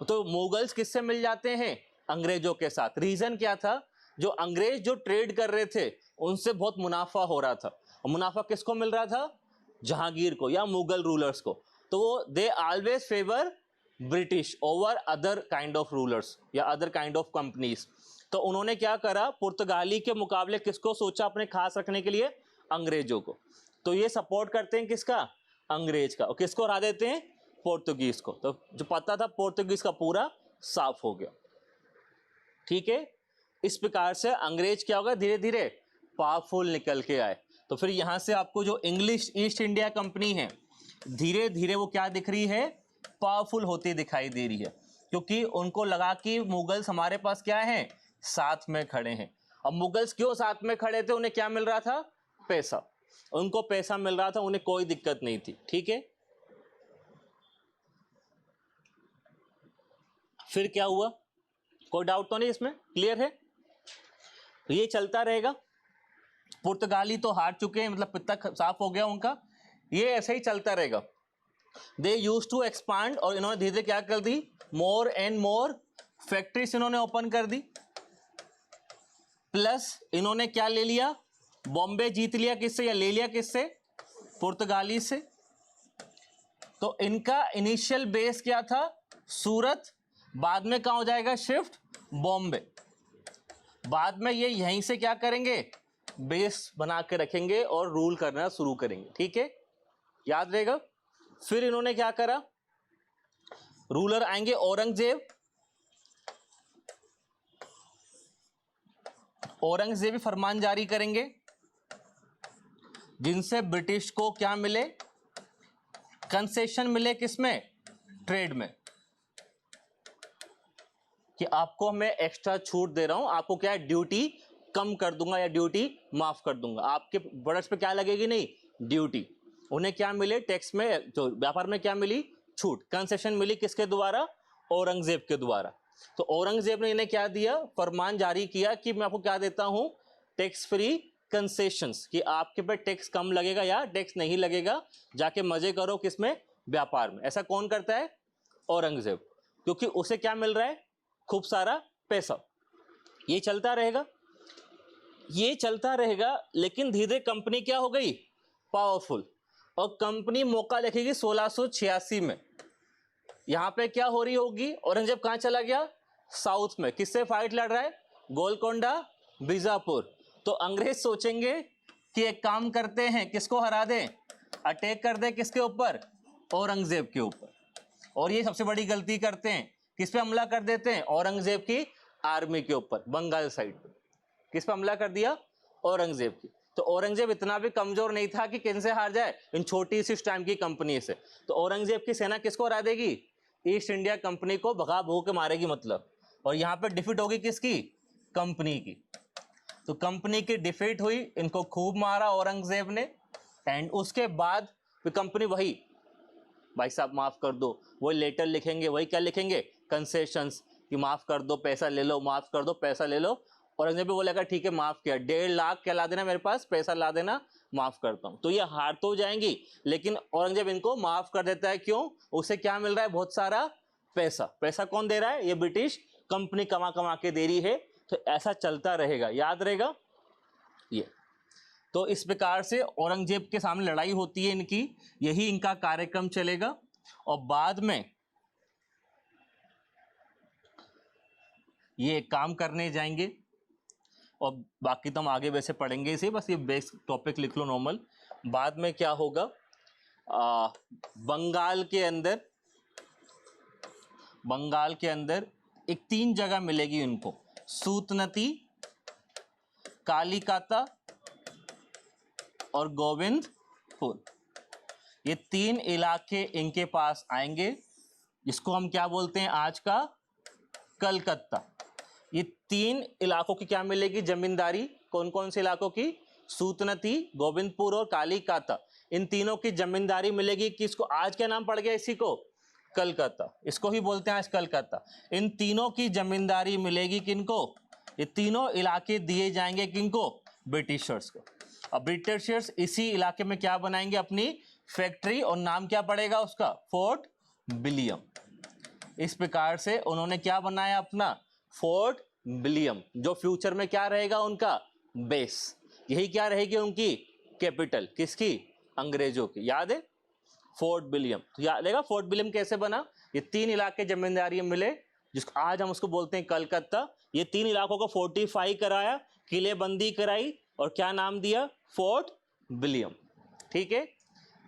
तो मुगल्स किससे मिल जाते हैं? अंग्रेजों के साथ। रीजन क्या था? जो अंग्रेज जो ट्रेड कर रहे थे उनसे बहुत मुनाफा हो रहा था। और मुनाफा किसको मिल रहा था? जहांगीर को या मुगल रूलर्स को। तो they always favour British over other kind of rulers या अदर काइंड ऑफ कंपनीज। तो उन्होंने क्या करा? पुर्तगाली के मुकाबले किसको सोचा अपने खास रखने के लिए? अंग्रेजों को। तो ये सपोर्ट करते हैं किसका? अंग्रेज का। और किसको हरा देते हैं? पोर्तुगीज को। तो जो पता था पोर्तुगीज का पूरा साफ हो गया। ठीक है। इस प्रकार से अंग्रेज क्या होगा? धीरे धीरे पावरफुल निकल के आए। तो फिर यहां से आपको जो इंग्लिश ईस्ट इंडिया कंपनी है धीरे धीरे वो क्या दिख रही है, पावरफुल होती दिखाई दे रही है, क्योंकि उनको लगा कि मुगल्स हमारे पास क्या है, साथ में खड़े हैं। अब मुगल्स क्यों साथ में खड़े थे, उन्हें क्या मिल रहा था, पैसा, उनको पैसा मिल रहा था, उन्हें कोई दिक्कत नहीं थी। ठीक है, फिर क्या हुआ, कोई डाउट तो नहीं इसमें, क्लियर है? ये चलता रहेगा। पुर्तगाली तो हार चुके हैं, मतलब पित्ता साफ हो गया उनका, ये ऐसे ही चलता रहेगा। दे यूज टू एक्सपांड, और इन्होंने धीरे धीरे क्या कर दी, मोर एंड मोर फैक्ट्रीज इन्होंने ओपन कर दी, प्लस इन्होंने क्या ले लिया, बॉम्बे जीत लिया किससे, या ले लिया किससे, पुर्तगाली से। तो इनका इनिशियल बेस क्या था, सूरत, बाद में कहाँ हो जाएगा शिफ्ट, बॉम्बे। बाद में ये यहीं से क्या करेंगे, बेस बना के रखेंगे और रूल करना शुरू करेंगे। ठीक है, याद रहेगा। फिर इन्होंने क्या करा, रूलर आएंगे औरंगजेब, औरंगजेब फरमान जारी करेंगे, जिनसे ब्रिटिश को क्या मिले, कंसेशन मिले, किसमें, ट्रेड में, कि आपको मैं एक्स्ट्रा छूट दे रहा हूं, आपको क्या है, ड्यूटी कम कर दूंगा या ड्यूटी माफ कर दूंगा, आपके प्रोडक्ट्स पे क्या लगेगी, नहीं, ड्यूटी। उन्हें क्या मिले, टैक्स में, जो व्यापार में क्या मिली, छूट, कंसेशन मिली, किसके द्वारा, औरंगजेब के द्वारा। तो औरंगजेब ने इन्हें क्या दिया, फरमान जारी किया कि मैं आपको क्या देता हूं, टैक्स फ्री कंसेशंस, कि आपके पे टैक्स कम लगेगा या टैक्स नहीं लगेगा, जाके मजे करो किसमें, व्यापार में। ऐसा कौन करता है, औरंगजेब, क्योंकि उसे क्या मिल रहा है, खूब सारा पैसा। ये चलता रहेगा, ये चलता रहेगा, लेकिन धीरे धीरे कंपनी क्या हो गई, पावरफुल, और कंपनी मौका देखेगी 1686 में। यहां पे क्या हो रही होगी, औरंगजेब कहां चला गया, साउथ में, किससे फाइट लड़ रहा है, गोलकोंडा, बीजापुर। तो अंग्रेज सोचेंगे कि एक काम करते हैं, किसको हरा दें, अटैक कर दें, किसके ऊपर, औरंगजेब के ऊपर। और ये सबसे बड़ी गलती करते हैं, किस पे हमला कर देते हैं, औरंगजेब की आर्मी के ऊपर, बंगाल साइड पे। किस पे हमला कर दिया, औरंगजेब की। तो औरंगजेब इतना भी कमजोर नहीं था कि किनसे हार जाए, इन छोटी सी टाइम की कंपनी से। तो औरंगजेब की सेना किसको हरा देगी, ईस्ट इंडिया कंपनी को भगा भूग के मारेगी मतलब। और यहाँ पे डिफीट होगी किसकी, कंपनी की। तो कंपनी की डिफीट हुई, इनको खूब मारा औरंगजेब ने, एंड उसके बाद कंपनी वही, भाई साहब माफ कर दो, वही लेटर लिखेंगे, वही क्या लिखेंगे, कंसेशंस, कि माफ कर दो, पैसा ले लो, माफ कर दो, पैसा ले लो। औरंगजेब भी बोलेगा ठीक है माफ किया, 1.5 लाख क्या ला देना मेरे पास, पैसा ला देना, माफ करता हूं। तो ये हार तो जाएंगी, लेकिन औरंगजेब इनको माफ कर देता है, क्यों, उसे क्या मिल रहा है, बहुत सारा पैसा। पैसा कौन दे रहा है, ये ब्रिटिश कंपनी कमा कमा के दे रही है। तो ऐसा चलता रहेगा, याद रहेगा ये। तो इस प्रकार से औरंगजेब के सामने लड़ाई होती है इनकी, यही इनका कार्यक्रम चलेगा। और बाद में ये काम करने जाएंगे, और बाकी तो हम आगे वैसे पढ़ेंगे इसे, बस ये बेस टॉपिक लिख लो नॉर्मल। बाद में क्या होगा, बंगाल के अंदर एक 3 जगह मिलेगी इनको, सूतनती, कालीकाता और गोविंदपुर। ये 3 इलाके इनके पास आएंगे, जिसको हम क्या बोलते हैं आज का कलकत्ता। ये 3 इलाकों की क्या मिलेगी जमींदारी, कौन कौन से इलाकों की, सूतनती, गोविंदपुर और कालीकाता। इन तीनों की जमींदारी मिलेगी किसको, आज क्या नाम पड़ गया इसी को, कलकत्ता, इसको ही बोलते हैं आज कलकत्ता। इन तीनों की जमींदारी मिलेगी किनको, ये तीनों इलाके दिए जाएंगे किनको, ब्रिटिशर्स को। अब ब्रिटिशर्स इसी इलाके में क्या बनाएंगे, अपनी फैक्ट्री, और नाम क्या पड़ेगा उसका, फोर्ट विलियम। इस प्रकार से उन्होंने क्या बनाया अपना, फोर्ट विलियम, जो फ्यूचर में क्या रहेगा उनका बेस, यही क्या रहेगी उनकी कैपिटल, किसकी, अंग्रेजों की। याद है फोर्ट विलियम, तो याद रहेगा फोर्ट विलियम कैसे बना। ये 3 इलाके जमींदारी मिले, जिसको आज हम उसको बोलते हैं कलकत्ता। ये 3 इलाकों को फोर्टिफाई कराया, किलेबंदी कराई, और क्या नाम दिया, फोर्ट विलियम। ठीक है,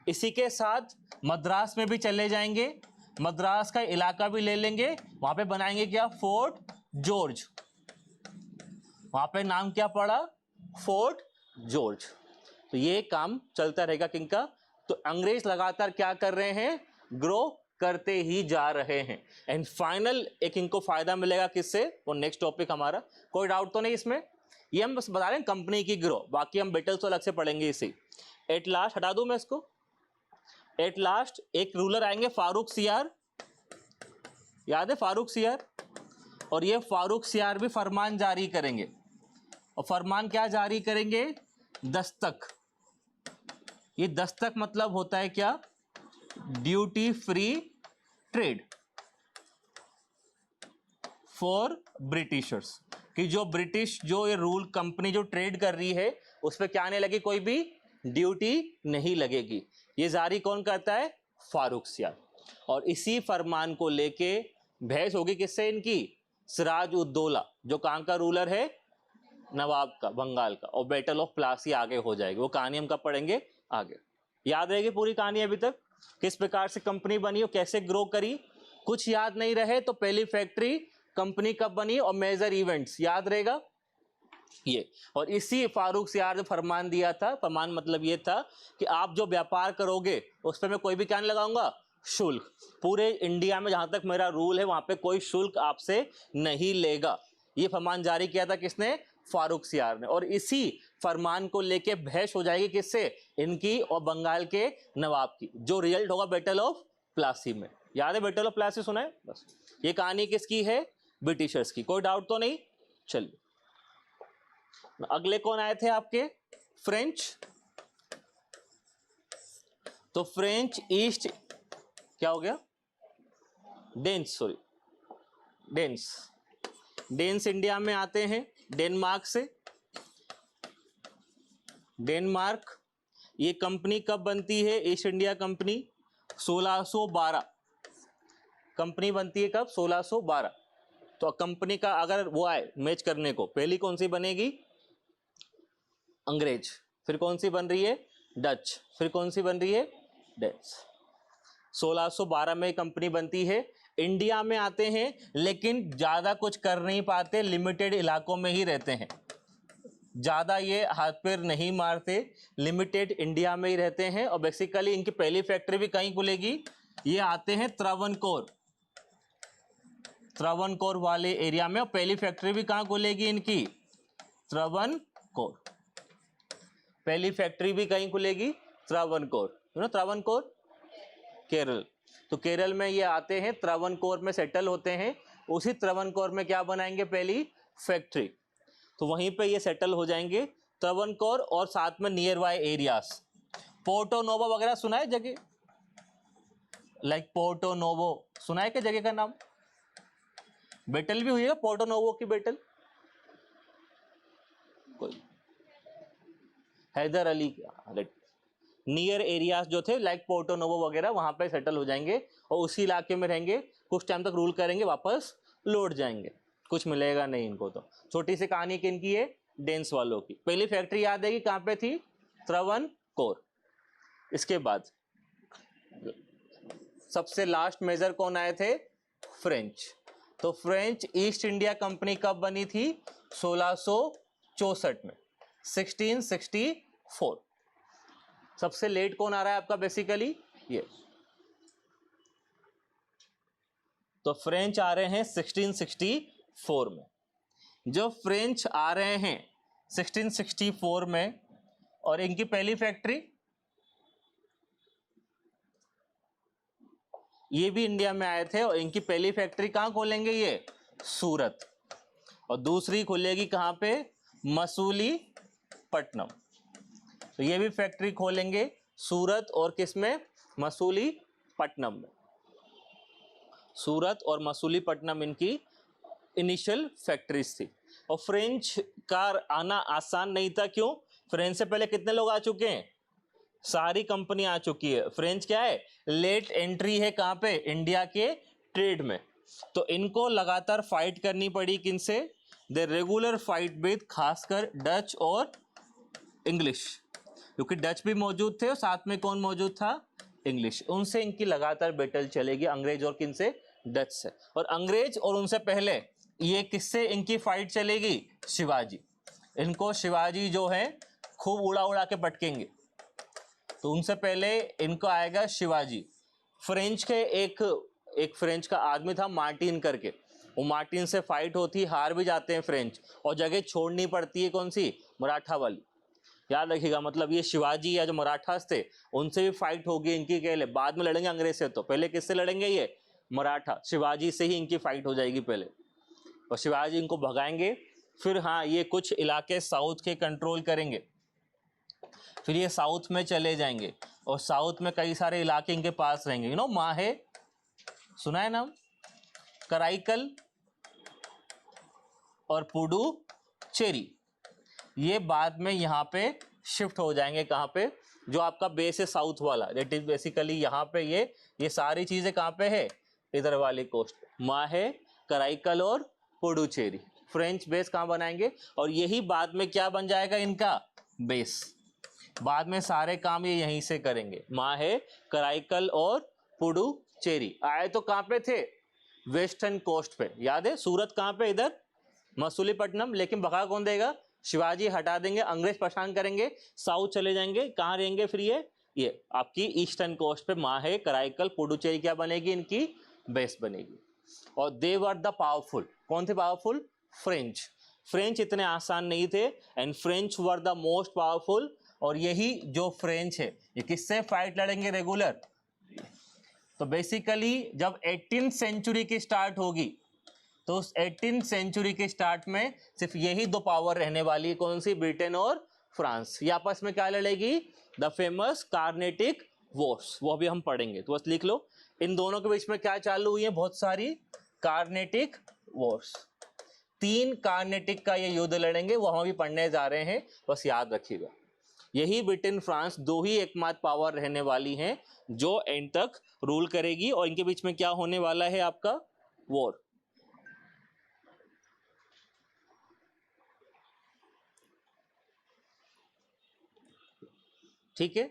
इसी के साथ मद्रास में भी चले जाएंगे, मद्रास का इलाका भी ले लेंगे, वहां पे बनाएंगे क्या, फोर्ट जॉर्ज। वहां पे नाम क्या पड़ा, फोर्ट जॉर्ज। तो ये काम चलता रहेगा किनका, तो अंग्रेज लगातार क्या कर रहे हैं, ग्रो करते ही जा रहे हैं। एंड फाइनल एक इनको फायदा मिलेगा किससे, वो नेक्स्ट टॉपिक हमारा, कोई डाउट तो नहीं इसमें, ये हम बस बता रहे हैं कंपनी की ग्रो, बाकी हम बेटल्स तो अलग से पढ़ेंगे इसे। एट लास्ट हटा दूं मैं इसको, एट लास्ट एक रूलर आएंगे फारूक सियार, याद है फारूक सियार, और ये फारूक सियार भी फरमान जारी करेंगे, और फरमान क्या जारी करेंगे, दस्तक। ये दस्तक मतलब होता है क्या, duty free trade for Britishers, कि जो ब्रिटिश जो ये रूल कंपनी जो ट्रेड कर रही है उस पर क्या नहीं लगी, कोई भी ड्यूटी नहीं लगेगी। ये जारी कौन करता है, फारूक सियार। और इसी फरमान को लेके बहस होगी किससे, इनकी सिराज उद्दौला, जो कहाँ का रूलर है, नवाब का, बंगाल का, और बैटल ऑफ प्लासी आगे हो जाएगी। वो कहानी हम कब पढ़ेंगे, आगे। याद रहेगी पूरी कहानी अभी तक, किस प्रकार से कंपनी बनी और कैसे ग्रो करी। कुछ याद नहीं रहे तो पहली फैक्ट्री कंपनी कब बनी और मेजर इवेंट्स याद रहेगा ये। और इसी फारूक सियार ने फरमान दिया था, फरमान मतलब ये था कि आप जो व्यापार करोगे उस पर मैं कोई भी क्या नहीं लगाऊंगा, शुल्क। पूरे इंडिया में जहां तक मेरा रूल है वहां पे कोई शुल्क आपसे नहीं लेगा। ये फरमान जारी किया था किसने, फारूक सियार ने। और इसी फरमान को लेके बहस हो जाएगी किससे, इनकी और बंगाल के नवाब की, जो रिजल्ट होगा बैटल ऑफ प्लासी में। याद है बैटल ऑफ प्लासी, सुना है बस। ये कहानी किसकी है, ब्रिटिशर्स की, कोई डाउट तो नहीं। चलिए अगले कौन आए थे आपके, फ्रेंच। तो फ्रेंच ईस्ट क्या हो गया, Danes, sorry Danes, Danes India में आते हैं डेनमार्क से। डेनमार्क, ये कंपनी कब बनती है, ईस्ट इंडिया कंपनी 1612, कंपनी बनती है कब, 1612। तो कंपनी का अगर वो आए मैच करने को, पहली कौन सी बनेगी, अंग्रेज, फिर कौन सी बन रही है, डच, फिर कौन सी बन रही है, डेच। 1612 में कंपनी बनती है। इंडिया में आते हैं लेकिन ज्यादा कुछ कर नहीं पाते, लिमिटेड इलाकों में ही रहते हैं, ज्यादा ये हाथ पैर नहीं मारते, लिमिटेड इंडिया में ही रहते हैं। और बेसिकली इनकी पहली फैक्ट्री भी कहीं खुलेगी, ये आते हैं त्रावणकोर, त्रावणकोर वाले एरिया में। और पहली फैक्ट्री भी कहाँ खुलेगी इनकी, त्रावणकोर, पहली फैक्ट्री भी कहीं खुलेगी, त्रावणकोर, त्रावणकोर केरल। तो केरल में ये आते हैं, त्रावणकोर में सेटल होते हैं, उसी त्रावणकोर में क्या बनाएंगे, पहली फैक्ट्री। तो वहीं पे ये सेटल हो जाएंगे, त्रावणकोर और साथ में nearby areas. Porto Novo वगैरह सुना है जगह, लाइक पोर्टो नोवो सुना है क्या जगह का नाम, बैटल भी हुई है पोर्टो नोवो की बैटल, कोई हैदर अली, नियर एरियाज जो थे लाइक पोर्टो नोवो वगैरह, वहां पे सेटल हो जाएंगे और उसी इलाके में रहेंगे, कुछ टाइम तक रूल करेंगे, वापस लौट जाएंगे, कुछ मिलेगा नहीं इनको। तो छोटी सी कहानी किनकी है, डेन्स वालों की। पहली फैक्ट्री याद है कि कहाँ पे थी, त्रावणकोर। इसके बाद सबसे लास्ट मेजर कौन आए थे, फ्रेंच। तो फ्रेंच ईस्ट इंडिया कंपनी कब बनी थी, 1664 में, 1664। सबसे लेट कौन आ रहा है आपका, बेसिकली ये। तो फ्रेंच आ रहे हैं 1664 में। जो फ्रेंच आ रहे हैं 1664 में, और इनकी पहली फैक्ट्री ये भी इंडिया में आए थे, और इनकी पहली फैक्ट्री कहाँ खोलेंगे, ये सूरत, और दूसरी खुलेगी कहाँ पे, मसूलीपट्टनम। तो ये भी फैक्ट्री खोलेंगे सूरत और किसमें, मसूलीपट्टनम में। सूरत और मसूलीपट्टनम इनकी इनिशियल फैक्ट्रीज थी। और फ्रेंच का आना आसान नहीं था, क्यों, फ्रेंच से पहले कितने लोग आ चुके हैं, सारी कंपनी आ चुकी है। फ्रेंच क्या है, लेट एंट्री है कहाँ पे, इंडिया के ट्रेड में। तो इनको लगातार फाइट करनी पड़ी किनसे, दे रेगुलर फाइट विद खासकर डच और इंग्लिश, क्योंकि डच भी मौजूद थे और साथ में कौन मौजूद था, इंग्लिश। उनसे इनकी लगातार बैटल चलेगी, अंग्रेज और किनसे, डच से। और अंग्रेज और उनसे पहले ये किससे इनकी फाइट चलेगी, शिवाजी। इनको शिवाजी जो है खूब उड़ा उड़ा के पटकेंगे। तो उनसे पहले इनको आएगा शिवाजी। फ्रेंच के एक फ्रेंच का आदमी था मार्टिन करके, वो मार्टिन से फाइट होती, हार भी जाते हैं फ्रेंच, और जगह छोड़नी पड़ती है कौन सी, मराठा वाली। याद रखिएगा, मतलब ये शिवाजी या जो मराठास थे उनसे भी फाइट होगी इनकी, पहले बाद में लड़ेंगे अंग्रेज से, तो पहले किससे लड़ेंगे, ये मराठा, शिवाजी से ही इनकी फाइट हो जाएगी पहले, और शिवाजी इनको भगाएंगे। फिर हाँ, ये कुछ इलाके साउथ के कंट्रोल करेंगे, फिर ये साउथ में चले जाएंगे, और साउथ में कई सारे इलाके इनके पास रहेंगे। यू नो माहे, सुना है नाम, कराईकल और पुडुचेरी, ये बाद में यहाँ पे शिफ्ट हो जाएंगे। कहाँ पे, जो आपका बेस है साउथ वाला, दैट इज बेसिकली यहाँ पे ये सारी चीजें कहाँ पे है, इधर वाली कोस्ट, माहे, कराईकल और पुडुचेरी। फ्रेंच बेस कहाँ बनाएंगे, और यही बाद में क्या बन जाएगा इनका बेस, बाद में सारे काम ये यहीं से करेंगे। माहे, कराईकल और पुडुचेरी आए तो कहाँ पे थे, वेस्टर्न कोस्ट पे, याद है, सूरत कहाँ पे, इधर मसूलीपट्टनम, लेकिन भगा कौन देगा, शिवाजी हटा देंगे, अंग्रेज परेशान करेंगे, साउथ चले जाएंगे, कहाँ रहेंगे फिर ये आपकी ईस्टर्न कोस्ट पे माहे, कराईकल, पुडुचेरी क्या बनेगी, इनकी बेस बनेगी। और दे वर द पावरफुल, कौन थे पावरफुल, फ्रेंच इतने आसान नहीं थे, and French were the most powerful. और यही जो फ्रेंच है ये किससे फाइट लड़ेंगे रेगुलर, तो बेसिकली जब 18th सेंचुरी की स्टार्ट होगी, तो उस 18th सेंचुरी के स्टार्ट में सिर्फ यही दो पावर रहने वाली, कौन सी, ब्रिटेन और फ्रांस। ये आपस में क्या लड़ेगी, द फेमस कार्नेटिक वॉर्स, वो भी हम पढ़ेंगे, तो बस लिख लो, इन दोनों के बीच में क्या चालू हुई है, बहुत सारी कार्नेटिक वॉर्स। 3 कार्नेटिक का ये युद्ध लड़ेंगे, वो हम भी पढ़ने जा रहे हैं, बस याद रखिएगा। यही ब्रिटेन फ्रांस दो ही एकमात्र पावर रहने वाली हैं जो एंड तक रूल करेगी, और इनके बीच में क्या होने वाला है, आपका वॉर। ठीक है,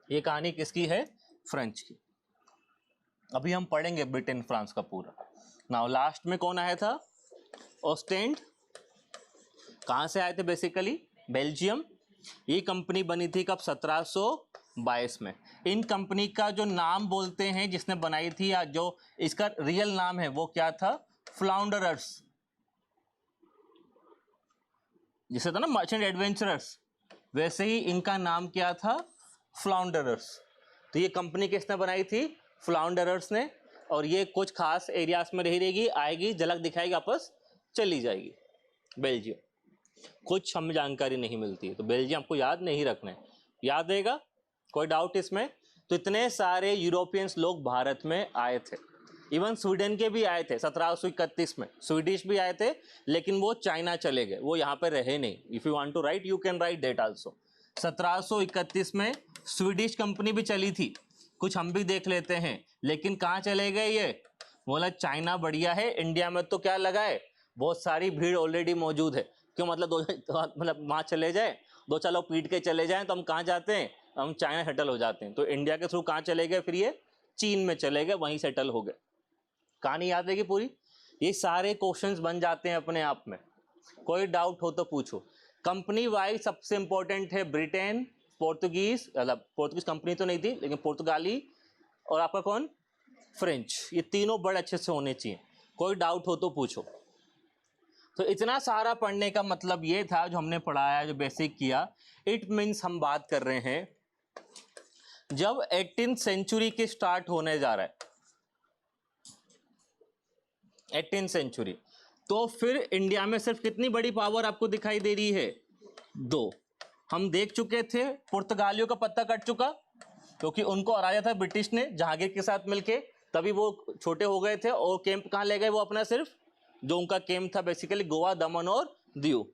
ये कहानी किसकी है, फ्रेंच की। अभी हम पढ़ेंगे ब्रिटेन फ्रांस का पूरा। नाउ लास्ट में कौन आया था, ऑस्टेंड, कहां से आए थे, बेसिकली बेल्जियम। ये कंपनी बनी थी कब, 1722 में। इन कंपनी का जो नाम बोलते हैं जिसने बनाई थी, या जो इसका रियल नाम है, वो क्या था, फ्लाउंडरर्स, जिसे था ना मर्चेंट एडवेंचरर्स, वैसे ही इनका नाम क्या था, फ्लाउंडरर्स। तो ये कंपनी किसने बनाई थी, फ्लाउंडरर्स ने, और ये कुछ खास एरियाज में रही रहेगी, आएगी, झलक दिखाएगी, वापस चली जाएगी। बेल्जियम कुछ हमें जानकारी नहीं मिलती है, तो बेल्जियम आपको याद नहीं रखना है, याद रहेगा, कोई डाउट इसमें। तो इतने सारे यूरोपियंस लोग भारत में आए थे, इवन स्वीडन के भी आए थे 1731 में, स्वीडिश भी आए थे, लेकिन वो चाइना चले गए, वो यहाँ पे रहे नहीं। If you want to write you can write date also. 1731 में स्वीडिश कंपनी भी चली थी, कुछ हम भी देख लेते हैं, लेकिन कहाँ चले गए ये, बोला चाइना बढ़िया है, इंडिया में तो क्या लगा है, बहुत सारी भीड़ ऑलरेडी मौजूद है, क्यों, मतलब वहाँ चले जाए, 2-4 लोग पीट के चले जाएं, तो हम कहाँ जाते हैं, हम चाइना सेटल हो जाते हैं। तो इंडिया के थ्रू कहाँ चले गए, फिर ये चीन में चले गए, वहीं सेटल हो गए। कहानी याद रहेगी पूरी, ये सारे क्वेश्चंस बन जाते हैं अपने आप में, कोई डाउट हो तो पूछो। कंपनी वाइज सबसे इंपॉर्टेंट है ब्रिटेन, पोर्तुगीज, मतलब पोर्तुगीज कंपनी तो नहीं थी, लेकिन पुर्तगाली, और आपका कौन, फ्रेंच, ये तीनों बड़े अच्छे से होने चाहिए, कोई डाउट हो तो पूछो। तो इतना सारा पढ़ने का मतलब ये था, जो हमने पढ़ाया, जो बेसिक किया, इट मीन्स हम बात कर रहे हैं जब 18th सेंचुरी की स्टार्ट होने जा रहा है, 18th सेंचुरी, तो फिर इंडिया में सिर्फ कितनी बड़ी पावर आपको दिखाई दे रही है, 2। हम देख चुके थे, पुर्तगालियों का पत्ता कट चुका, क्योंकि उनको हराया था ब्रिटिश ने जहांगीर के साथ मिलके, तभी वो छोटे हो गए थे, और कैंप कहाँ ले गए वो अपना, सिर्फ जो उनका कैंप था बेसिकली गोवा, दमन और दीव।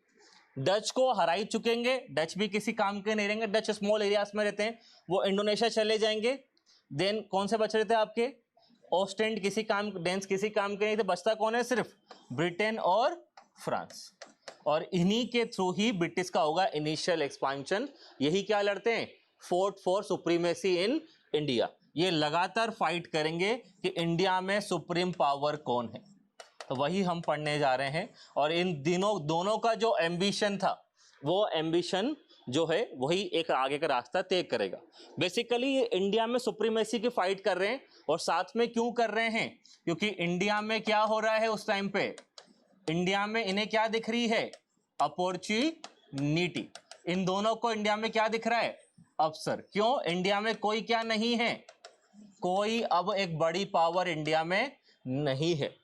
डच को हरा ही चुकेंगे, डच भी किसी काम के नहीं रहेंगे, डच स्मॉल एरियाज में रहते हैं, वो इंडोनेशिया चले जाएंगे। देन कौन से बच रहे थे आपके, ऑस्टेंड किसी काम, डेंस किसी काम के नहीं थे, बचता कौन है, सिर्फ ब्रिटेन और फ्रांस, और इन्हीं के थ्रू ही ब्रिटिश का होगा इनिशियल एक्सपांशन। यही क्या लड़ते हैं, fort for supremacy in India, ये लगातार फाइट करेंगे कि इंडिया में सुप्रीम पावर कौन है। वही हम पढ़ने जा रहे हैं। और इन दोनों का जो एम्बिशन था, वो एम्बिशन जो है वही एक आगे का रास्ता तय करेगा। बेसिकली ये इंडिया में सुप्रीमेसी की फाइट कर रहे हैं, और साथ में क्यों कर रहे हैं? क्योंकि इंडिया में क्या हो रहा है उस टाइम पे, इंडिया में इन्हें क्या दिख रही है? अपॉर्चुनिटी। इन दोनों को इंडिया में क्या दिख रहा है? अवसर। क्यों? इंडिया में कोई क्या नहीं है, कोई अब एक बड़ी पावर इंडिया में नहीं है।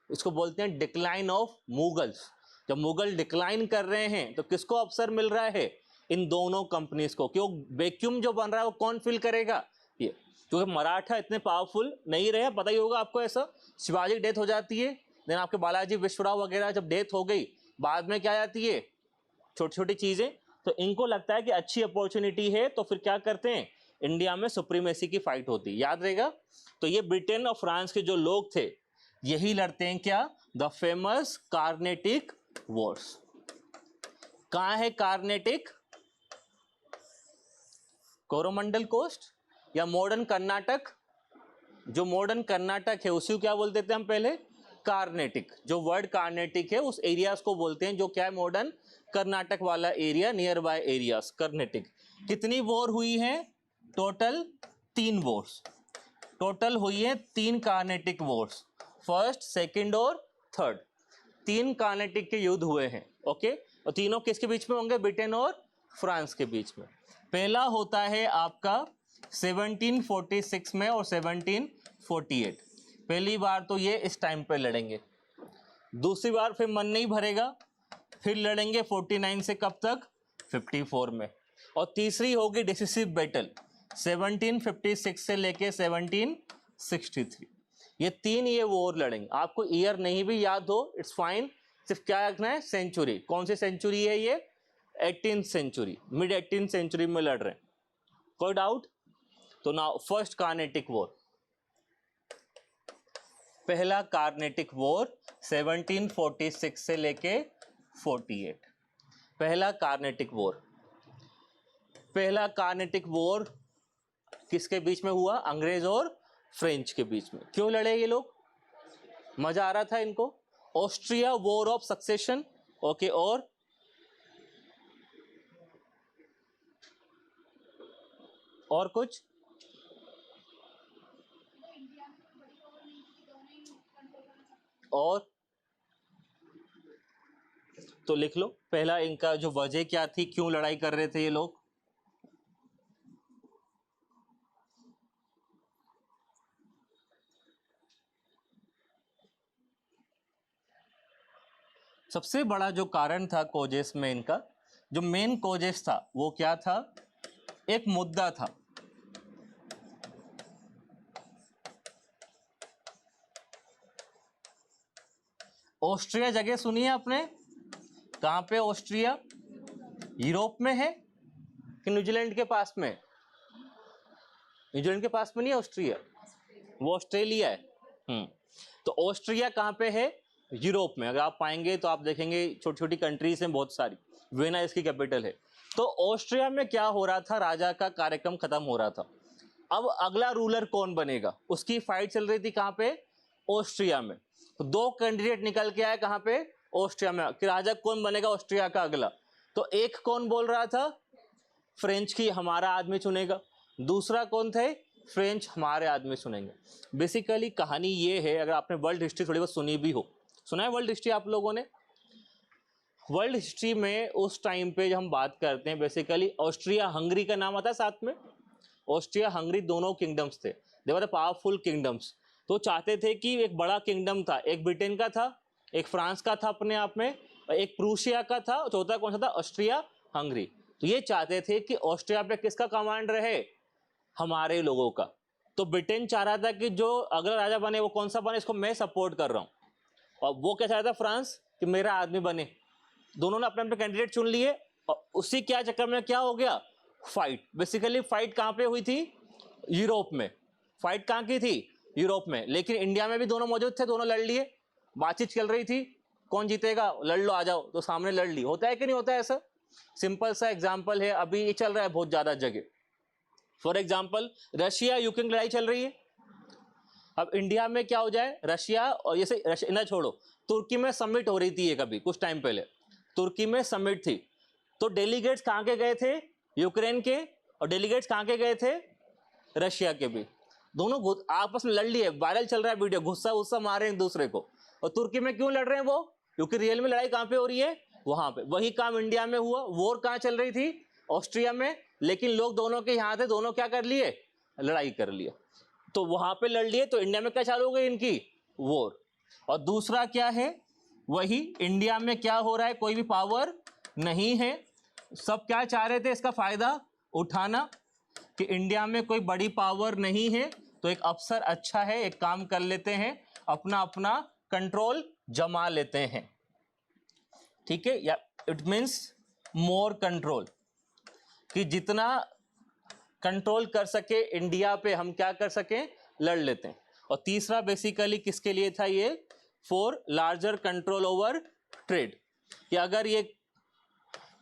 इसको बोलते हैं डिक्लाइन ऑफ मुगल्स। जब मुगल डिक्लाइन कर रहे हैं तो किसको अवसर मिल रहा है? इन दोनों कंपनीज को। क्यों? वैक्यूम जो बन रहा है वो कौन फिल करेगा? ये। क्योंकि मराठा इतने पावरफुल नहीं रहे, पता ही होगा आपको। ऐसा शिवाजी की डेथ हो जाती है, देन आपके बालाजी विश्वराव वगैरह जब डेथ हो गई, बाद में क्या आती है? छोटी छोटी चीजें। तो इनको लगता है कि अच्छी अपॉर्चुनिटी है, तो फिर क्या करते हैं? इंडिया में सुप्रीमेसी की फाइट होती है, याद रहेगा। तो ये ब्रिटेन और फ्रांस के जो लोग थे, यही लड़ते हैं क्या? The famous Carnatic Wars. कहां है कार्नेटिक? कोरोमंडल कोस्ट या मॉडर्न कर्नाटक? जो मॉडर्न कर्नाटक है उसी को क्या बोलते थे हम पहले? कार्नेटिक। जो वर्ड कार्नेटिक है उस एरियाज को बोलते हैं जो क्या है? मॉडर्न कर्नाटक वाला area, near by areas, Carnatic. कितनी वॉर हुई है? Total 3 Wars. टोटल हुई है 3 कार्नेटिक वॉर्स, फर्स्ट, सेकंड और थर्ड। 3 कार्नेटिक के युद्ध हुए हैं। ओके, और तीनों किसके बीच में होंगे? ब्रिटेन और फ्रांस के बीच में। पहला होता है आपका 1746 में और 1748। पहली बार तो ये इस टाइम पे लड़ेंगे। दूसरी बार फिर मन नहीं भरेगा, फिर लड़ेंगे 49 से कब तक? 54 में। और तीसरी होगी डिसिसिव बैटल 1756 से लेके 1763। ये 3 ये वॉर लड़ेंगे। आपको ईयर नहीं भी याद हो, इट्स फाइन, सिर्फ क्या रखना है? सेंचुरी। कौन सी सेंचुरी है ये? 18th century, mid 18th century में लड़ रहे हैं। कोई डाउट? तो नाउ फर्स्ट कार्नेटिक वॉर, पहला कार्नेटिक वॉर 1746 से लेके 48। पहला कार्नेटिक वॉर। पहला कार्नेटिक वॉर किसके बीच में हुआ? अंग्रेज और फ्रेंच के बीच में। क्यों लड़े ये लोग? मजा आ रहा था इनको। Austria war of succession. Okay, और कुछ? और तो लिख लो पहला इनका जो वजह क्या थी, क्यों लड़ाई कर रहे थे ये लोग। सबसे बड़ा जो कारण था कोजेस में, इनका जो मेन कोजेस था वो क्या था? एक मुद्दा था। ऑस्ट्रिया जगह सुनी है आपने? कहां पे ऑस्ट्रिया? यूरोप में है कि न्यूजीलैंड के पास में? न्यूजीलैंड के पास में नहीं है ऑस्ट्रिया, वो ऑस्ट्रेलिया है। तो ऑस्ट्रिया कहां पे है? यूरोप में। अगर आप पाएंगे तो आप देखेंगे छोटी छोटी कंट्रीज हैं बहुत सारी, वियना इसकी कैपिटल है। तो ऑस्ट्रिया में क्या हो रहा था? राजा का कार्यक्रम खत्म हो रहा था। अब अगला रूलर कौन बनेगा, उसकी फाइट चल रही थी। कहां पे? ऑस्ट्रिया में। तो 2 कैंडिडेट निकल के आए। कहां पे? ऑस्ट्रिया में, कि राजा कौन बनेगा ऑस्ट्रिया का अगला। तो एक कौन बोल रहा था? फ्रेंच की हमारा आदमी चुनेगा। दूसरा कौन थे? फ्रेंच हमारे आदमी चुनेंगे। बेसिकली कहानी ये है, अगर आपने वर्ल्ड हिस्ट्री थोड़ी बहुत सुनी भी हो, सुना है वर्ल्ड हिस्ट्री आप लोगों ने? वर्ल्ड हिस्ट्री में उस टाइम पे जब हम बात करते हैं, बेसिकली ऑस्ट्रिया हंगरी का नाम आता है साथ में। ऑस्ट्रिया हंगरी दोनों किंगडम्स थे, दे वर पावरफुल किंगडम्स। तो चाहते थे कि एक बड़ा किंगडम था, एक ब्रिटेन का था, एक फ्रांस का था अपने आप में, और एक प्रूशिया का था, चौथा कौन सा था? Austria Hungary. तो ये चाहते थे कि ऑस्ट्रिया पे किसका कमांड रहे? हमारे लोगों का। तो ब्रिटेन चाह रहा था कि जो अगला राजा बने वो कौन सा बने, इसको मैं सपोर्ट कर रहा हूँ। और वो क्या चाहता था? फ्रांस, कि मेरा आदमी बने। दोनों ने अपने अपने कैंडिडेट चुन लिए, और उसी क्या चक्कर में क्या हो गया? फाइट। बेसिकली फाइट कहाँ पे हुई थी? यूरोप में। फाइट कहाँ की थी? यूरोप में। लेकिन इंडिया में भी दोनों मौजूद थे, दोनों लड़ लिए, बातचीत चल रही थी, कौन जीतेगा, लड़ लो, आ जाओ, तो सामने लड़ ली। होता है कि नहीं होता है ऐसा? सिंपल सा एग्जाम्पल है, अभी ये चल रहा है बहुत ज्यादा जगह। फॉर एग्जाम्पल रशिया यूक्रेन लड़ाई चल रही है। अब इंडिया में क्या हो जाए, रशिया और जैसे रशिया छोड़ो, तुर्की में समिट हो रही थी ये कभी कुछ टाइम पहले, तुर्की में समिट थी, तो डेलीगेट्स कहाँ के गए थे, यूक्रेन के, और डेलीगेट्स कहाँ के गए थे, रशिया के भी। दोनों आपस में लड़ लिए, वायरल चल रहा है वीडियो, गुस्सा गुस्सा मार रहे हैं एक दूसरे को। और तुर्की में क्यों लड़ रहे हैं वो, क्योंकि रियल में लड़ाई कहाँ पे हो रही है, वहां पे। वही काम इंडिया में हुआ, वॉर कहाँ चल रही थी, ऑस्ट्रिया में, लेकिन लोग दोनों के यहाँ थे, दोनों क्या कर लिए, लड़ाई कर लिया, तो वहां पे लड़ लिए, तो इंडिया में क्या चालू हो गई इनकी, वॉर। और दूसरा क्या है, वही इंडिया में क्या हो रहा है, कोई भी पावर नहीं है, सब क्या चाह रहे थे, इसका फायदा उठाना, कि इंडिया में कोई बड़ी पावर नहीं है, तो एक अवसर अच्छा है, एक काम कर लेते हैं, अपना अपना कंट्रोल जमा लेते हैं, ठीक है, या इट मीन्स मोर कंट्रोल, कि जितना कंट्रोल कर सके इंडिया पे हम क्या कर सकें, लड़ लेते हैं। और तीसरा बेसिकली किसके लिए था ये, for larger control over trade, कि अगर ये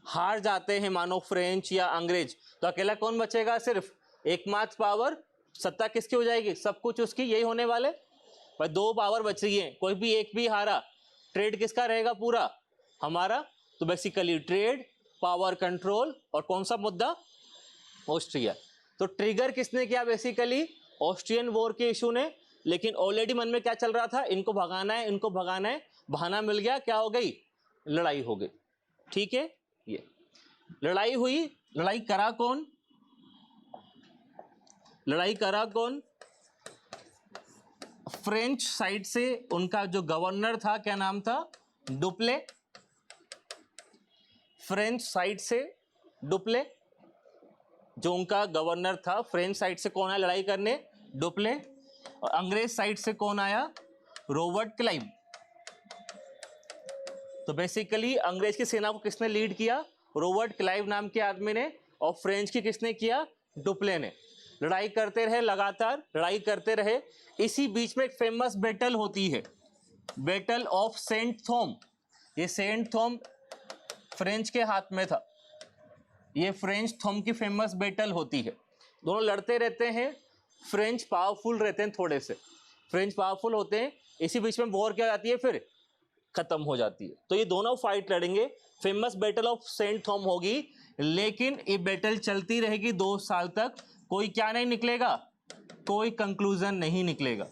हार जाते हैं मानो फ्रेंच या अंग्रेज, तो अकेला कौन बचेगा, सिर्फ एकमात्र पावर, सत्ता किसकी हो जाएगी, सब कुछ उसकी, यही होने वाले भाई, दो पावर बच रही है, कोई भी एक भी हारा, ट्रेड किसका रहेगा, पूरा हमारा। तो बेसिकली ट्रेड, पावर कंट्रोल, और कौन सा मुद्दा, ऑस्ट्रिया। तो ट्रिगर किसने किया, बेसिकली ऑस्ट्रियन वॉर के इशू ने, लेकिन ऑलरेडी मन में क्या चल रहा था, इनको भगाना है, इनको भगाना है, बहाना मिल गया, क्या हो गई, लड़ाई हो गई, ठीक है। ये लड़ाई हुई, लड़ाई करा कौन, लड़ाई करा कौन, फ्रेंच साइड से उनका जो गवर्नर था, क्या नाम था, डुप्ले, फ्रेंच साइड से डुप्ले, जो उनका गवर्नर था, फ्रेंच साइड से कौन आया लड़ाई करने, डुप्ले, और अंग्रेज साइड से कौन आया, रॉबर्ट क्लाइव। तो बेसिकली अंग्रेज की सेना को किसने लीड किया, रॉबर्ट क्लाइव नाम के आदमी ने, और फ्रेंच की किसने किया, डुप्ले ने। लड़ाई करते रहे, लगातार लड़ाई करते रहे। इसी बीच में एक फेमस बैटल होती है, बैटल ऑफ सेंट थॉम। ये सेंट थॉम फ्रेंच के हाथ में था, ये फ्रेंच थॉम की फेमस बैटल होती है। दोनों लड़ते रहते हैं, फ्रेंच पावरफुल रहते हैं, थोड़े से फ्रेंच पावरफुल होते हैं, इसी बीच में वॉर क्या जाती है, फिर खत्म हो जाती है। तो ये दोनों फाइट लड़ेंगे, फेमस बैटल ऑफ सेंट थॉम होगी, लेकिन ये बैटल चलती रहेगी 2 साल तक, कोई क्या नहीं निकलेगा, कोई कंक्लूजन नहीं निकलेगा।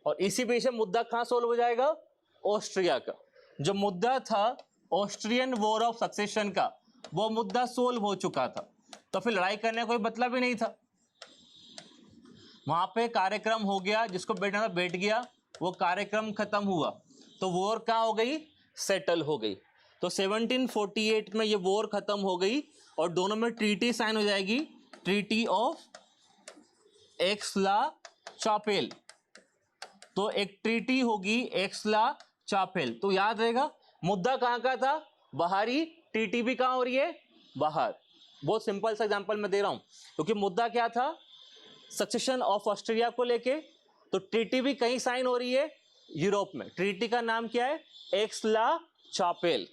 और इसी बीच में मुद्दा कहाँ सोल्व हो जाएगा, ऑस्ट्रिया का। जो मुद्दा था ऑस्ट्रियन वॉर ऑफ सक्सेशन का, वो मुद्दा सोल्व हो चुका था, तो फिर लड़ाई करने का कोई मतलब ही नहीं था। वहां पे कार्यक्रम हो गया, जिसको बैठना था बैठ गया, वो कार्यक्रम खत्म हुआ, तो वॉर कहाँ हो गई, सेटल हो गई। तो 1748 में ये वॉर खत्म हो गई, और दोनों में ट्रीटी साइन हो जाएगी, ट्रीटी ऑफ एक्स-ला-चापेल। तो एक ट्रीटी होगी एक्स-ला-चापेल। तो याद रहेगा मुद्दा कहाँ का था, बाहरी, ट्रीटी भी कहाँ हो रही है, बाहर। बहुत सिंपल सा एग्जांपल मैं दे रहा हूं, क्योंकि मुद्दा क्या था, सक्सेशन ऑफ ऑस्ट्रिया को लेके। तो ट्रीटी भी कहीं साइन हो रही है, यूरोप में। ट्रीटी का नाम क्या है, एक्स-ला-चापेल।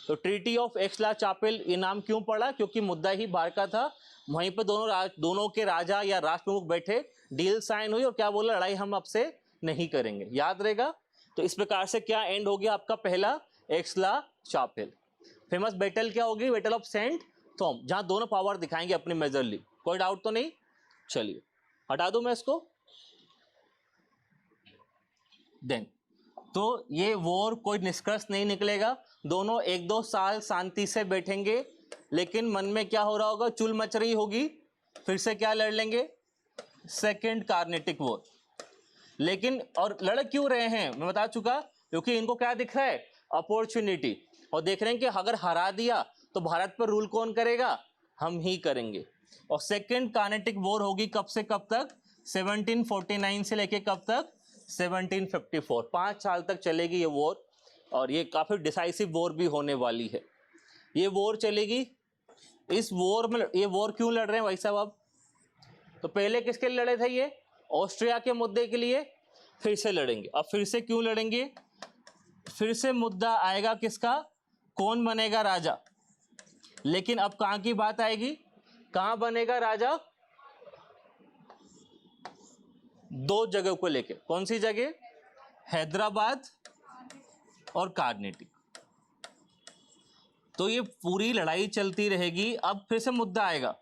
तो ट्रीटी ऑफ एक्स-ला-चापेल ये नाम क्यों पड़ा, क्योंकि मुद्दा ही बाहर का था। वहीं पे दोनों के राजा या राष्ट्र प्रमुख बैठे, डील साइन हुई, और क्या बोला, लड़ाई हम अब से नहीं करेंगे। याद रहेगा। तो इस प्रकार से क्या एंड हो गया आपका पहला, एक्स-ला-चापेल। फेमस बैटल क्या होगी, बैटल ऑफ सेंट थॉम, जहां दोनों पावर दिखाएंगे अपनी मेजरली। कोई डाउट तो नहीं, चलिए हटा दूं मैं इसको। देन तो ये वॉर कोई निष्कर्ष नहीं निकलेगा, दोनों 1-2 साल शांति से बैठेंगे, लेकिन मन में क्या हो रहा होगा, चुल मच रही होगी, फिर से क्या लड़ लेंगे, सेकेंड कार्नेटिक वॉर। लेकिन और लड़ क्यों रहे हैं, मैं बता चुका, क्योंकि इनको क्या दिख रहा है, अपॉर्चुनिटी, और देख रहे हैं कि अगर हरा दिया तो भारत पर रूल कौन करेगा, हम ही करेंगे। और सेकेंड कार्नेटिक वॉर होगी कब से कब तक, 1749 से लेके कब तक, 1754, 5 साल तक चलेगी ये वॉर। और ये काफ़ी डिसाइसिव वॉर भी होने वाली है, ये वॉर चलेगी। इस वॉर में, ये वॉर क्यों लड़ रहे हैं भाई साहब अब, तो पहले किसके लिए लड़े थे, ये ऑस्ट्रिया के मुद्दे के लिए, फिर से लड़ेंगे। अब फिर से क्यों लड़ेंगे, फिर से मुद्दा आएगा किसका, कौन बनेगा राजा। लेकिन अब कहाँ की बात आएगी, कहाँ बनेगा राजा, दो जगह को लेके, कौन सी जगह? हैदराबाद और कार्नेटिक। तो ये पूरी लड़ाई चलती रहेगी। अब फिर से मुद्दा आएगा,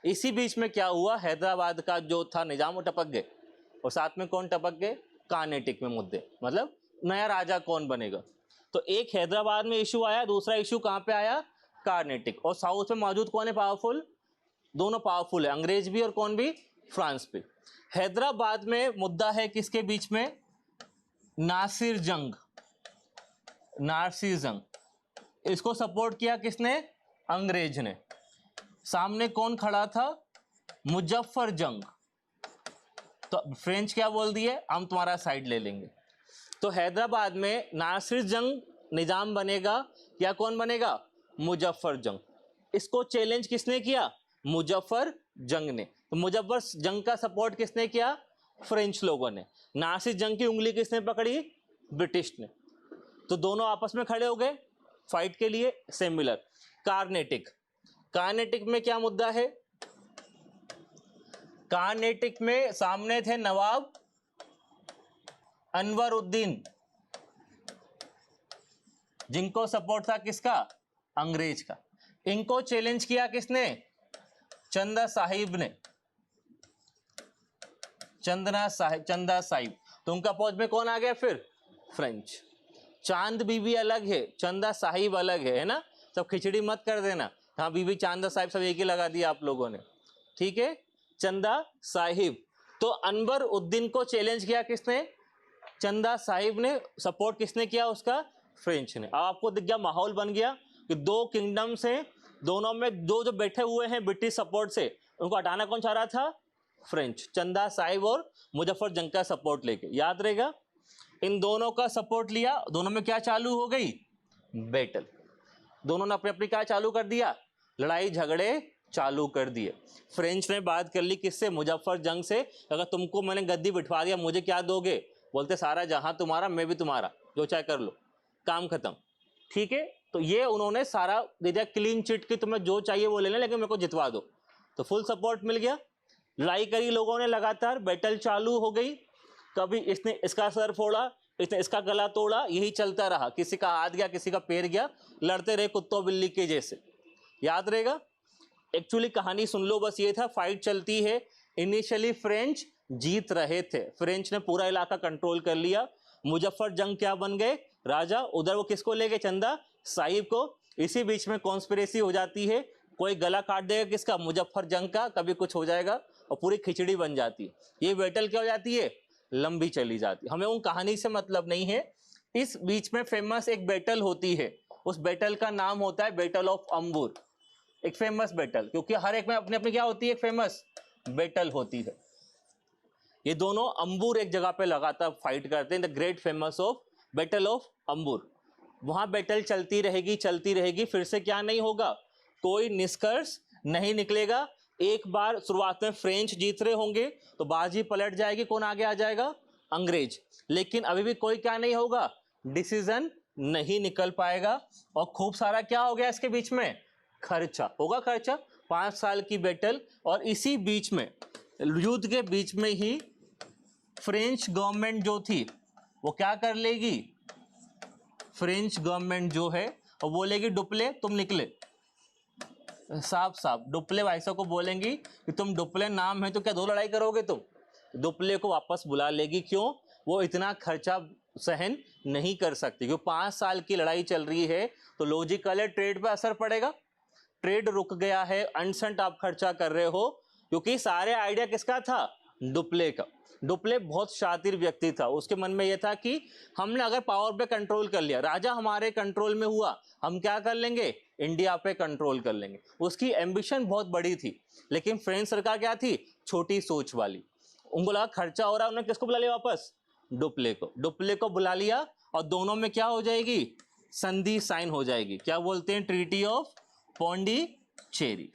इसी बीच में क्या हुआ, हैदराबाद का जो था निजाम वो टपक गए, और साथ में कौन टपक गए? कार्नेटिक में मुद्दे, मतलब नया राजा कौन बनेगा। तो एक हैदराबाद में इशू आया, दूसरा इशू कहाँ पे आया? कार्नेटिक। और साउथ में मौजूद कौन है पावरफुल? दोनों पावरफुल है, अंग्रेज भी और कौन भी? फ्रांस भी। हैदराबाद में मुद्दा है किसके बीच में? नासिर जंग। नासिर जंग, इसको सपोर्ट किया किसने? अंग्रेज ने। सामने कौन खड़ा था? मुजफ्फर जंग। तो फ्रेंच क्या बोल दिए? हम तुम्हारा साइड ले लेंगे। तो हैदराबाद में नासिर जंग निजाम बनेगा या कौन बनेगा? मुजफ्फर जंग। इसको चैलेंज किसने किया? मुजफ्फर जंग ने। तो मुजफ्फर जंग का सपोर्ट किसने किया? फ्रेंच लोगों ने। नासिर जंग की उंगली किसने पकड़ी? ब्रिटिश ने। तो दोनों आपस में खड़े हो गए फाइट के लिए। सिमिलर कार्नेटिक। कार्नेटिक में क्या मुद्दा है? कार्नेटिक में सामने थे नवाब अनवरुद्दीन, जिनको सपोर्ट था किसका? अंग्रेज का। इनको चैलेंज किया किसने? चंदा साहिब ने। चंदा साहिब। तो उनका पौध में कौन आ गया फिर? फ्रेंच। चांद बीबी अलग है, चंदा साहिब अलग है ना? सब खिचड़ी मत कर देना। हाँ, बीबी चांदा साहिब सब एक ही लगा दिया आप लोगों ने, ठीक है? चंदा साहिब। तो अनवर उद्दीन को चैलेंज किया किसने? चंदा साहिब ने। सपोर्ट किसने किया उसका? फ्रेंच ने। अब आपको दिख गया, माहौल बन गया कि दो किंगडम से, दोनों में दो जो बैठे हुए हैं ब्रिटिश सपोर्ट से, उनको हटाना कौन चाह रहा था? फ्रेंच। चंदा साहिब और मुजफ्फर जंग का सपोर्ट लेके, याद रहेगा। इन दोनों का सपोर्ट लिया, दोनों में क्या चालू हो गई? बैटल। दोनों ने अपने अपनी क्या चालू कर दिया? लड़ाई झगड़े चालू कर दिए। फ्रेंच ने बात कर ली किससे? मुजफ्फर जंग से। अगर तुमको मैंने गद्दी बिठवा दिया, मुझे क्या दोगे? बोलते सारा जहां तुम्हारा, मैं भी तुम्हारा, जो चाहे कर लो, काम खत्म। ठीक है, तो ये उन्होंने सारा दे दिया क्लीन चिट की, तुम्हें जो चाहिए वो ले लें, लेकिन मेरे को जितवा दो। तो फुल सपोर्ट मिल गया। लड़ाई करी लोगों ने लगातार, बैटल चालू हो गई। कभी इसने इसका सर फोड़ा, इसने इसका गला तोड़ा, यही चलता रहा। किसी का हाथ गया, किसी का पैर गया, लड़ते रहे कुत्तों बिल्ली के जैसे। याद रहेगा। एक्चुअली कहानी सुन लो, बस ये था, फाइट चलती है। इनिशियली फ्रेंच जीत रहे थे, फ्रेंच ने पूरा इलाका कंट्रोल कर लिया। मुजफ्फर जंग क्या बन गए? राजा। उधर वो किसको ले गए? चंदा साहिब को। इसी बीच में कॉन्स्पिरेसी हो जाती है, कोई गला काट देगा किसका? मुजफ्फर जंग का। कभी कुछ हो जाएगा और पूरी खिचड़ी बन जाती है। ये बैटल क्या हो जाती है? लंबी चली जाती। हमें उन कहानी से मतलब नहीं है। इस बीच में फेमस एक बैटल होती है, उस बैटल का नाम होता है बैटल ऑफ अंबुर। एक फेमस बैटल, क्योंकि हर एक में अपनी अपनी क्या होती है? फेमस बैटल होती है। ये दोनों अंबुर एक जगह पे लगातार फाइट करते हैं, the great famous of battle of Ambur. वहां बैटल चलती रहेगी। फिर से क्या नहीं होगा? कोई निष्कर्ष नहीं निकलेगा। एक बार शुरुआत में फ्रेंच जीत रहे होंगे तो बाजी पलट जाएगी, कौन आगे आ जाएगा? अंग्रेज। लेकिन अभी भी कोई क्या नहीं होगा? डिसीजन नहीं निकल पाएगा। और खूब सारा क्या हो गया इसके बीच में? खर्चा होगा। खर्चा 5 साल की बैटल। और इसी बीच में, युद्ध के बीच में ही, फ्रेंच गवर्नमेंट जो थी वो क्या कर लेगी? फ्रेंच गवर्नमेंट जो है वो बोलेगी डुप्ले तुम निकले। साफ साफ डुप्ले भाई साहब को बोलेंगी कि तुम डुप्ले नाम है तो क्या दो लड़ाई करोगे तुम? डुप्ले को वापस बुला लेगी। क्यों? वो इतना खर्चा सहन नहीं कर सकती, क्योंकि 5 साल की लड़ाई चल रही है। तो लॉजिकल है, ट्रेड पे असर पड़ेगा। ट्रेड रुक गया है, अनसंट आप खर्चा कर रहे हो, क्योंकि सारे आइडिया किसका था? डुप्ले का। डुप्ले बहुत शातिर व्यक्ति था। उसके मन में यह था कि हमने अगर पावर पे कंट्रोल कर लिया, राजा हमारे कंट्रोल में हुआ, हम क्या कर लेंगे? इंडिया पे कंट्रोल कर लेंगे। उसकी एम्बिशन बहुत बड़ी थी, लेकिन फ्रेंच सरकार क्या थी? छोटी सोच वाली। उनको लगा खर्चा हो रहा है, उन्होंने किसको बुला लिया वापस? डुप्ले को। डुप्ले को बुला लिया और दोनों में क्या हो जाएगी? संधि साइन हो जाएगी। क्या बोलते हैं? Treaty of Pondicherry.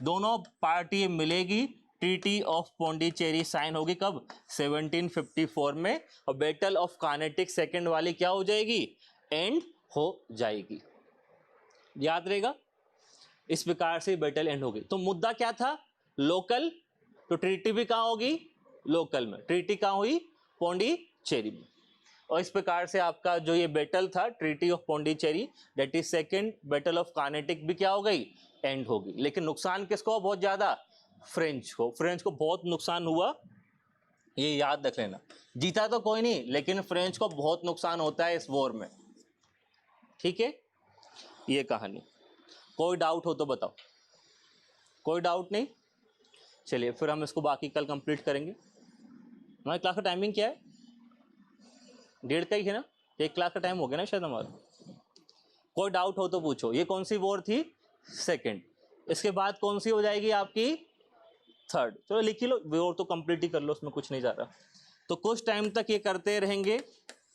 दोनों पार्टी मिलेगी, ट्रीटी ऑफ पौंडीचेरी साइन होगी कब? 1754 में। और बैटल ऑफ कार्नेटिक सेकंड वाली क्या हो जाएगी? एंड हो जाएगी। याद रहेगा। इस प्रकार से बैटल एंड होगी। तो मुद्दा क्या था? लोकल। तो ट्रीटी भी कहाँ होगी? लोकल में। ट्रीटी कहाँ हुई? पौंडीचेरी में। और इस प्रकार से आपका जो ये बैटल था treaty of Pondicherry, that is second battle of Carnatic, भी क्या हो गई? एंड होगी। लेकिन नुकसान किसको हुआ बहुत ज्यादा? फ्रेंच को। फ्रेंच को बहुत नुकसान हुआ, ये याद रख लेना। जीता तो कोई नहीं, लेकिन फ्रेंच को बहुत नुकसान होता है इस वॉर में। ठीक है, ये कहानी। कोई डाउट हो तो बताओ। कोई डाउट नहीं? चलिए फिर हम इसको बाकी कल कंप्लीट करेंगे। हमारी क्लास का टाइमिंग क्या है? 1:30 का ही है ना? 1 क्लास का टाइम हो गया ना शायद हमारा। कोई डाउट हो तो पूछो। ये कौन सी वॉर थी? सेकंड। इसके बाद कौन सी हो जाएगी आपकी? थर्ड। चलो लिख ही लो, वॉर तो कंप्लीट ही कर लो, उसमें कुछ नहीं जा रहा। तो कुछ टाइम तक ये करते रहेंगे,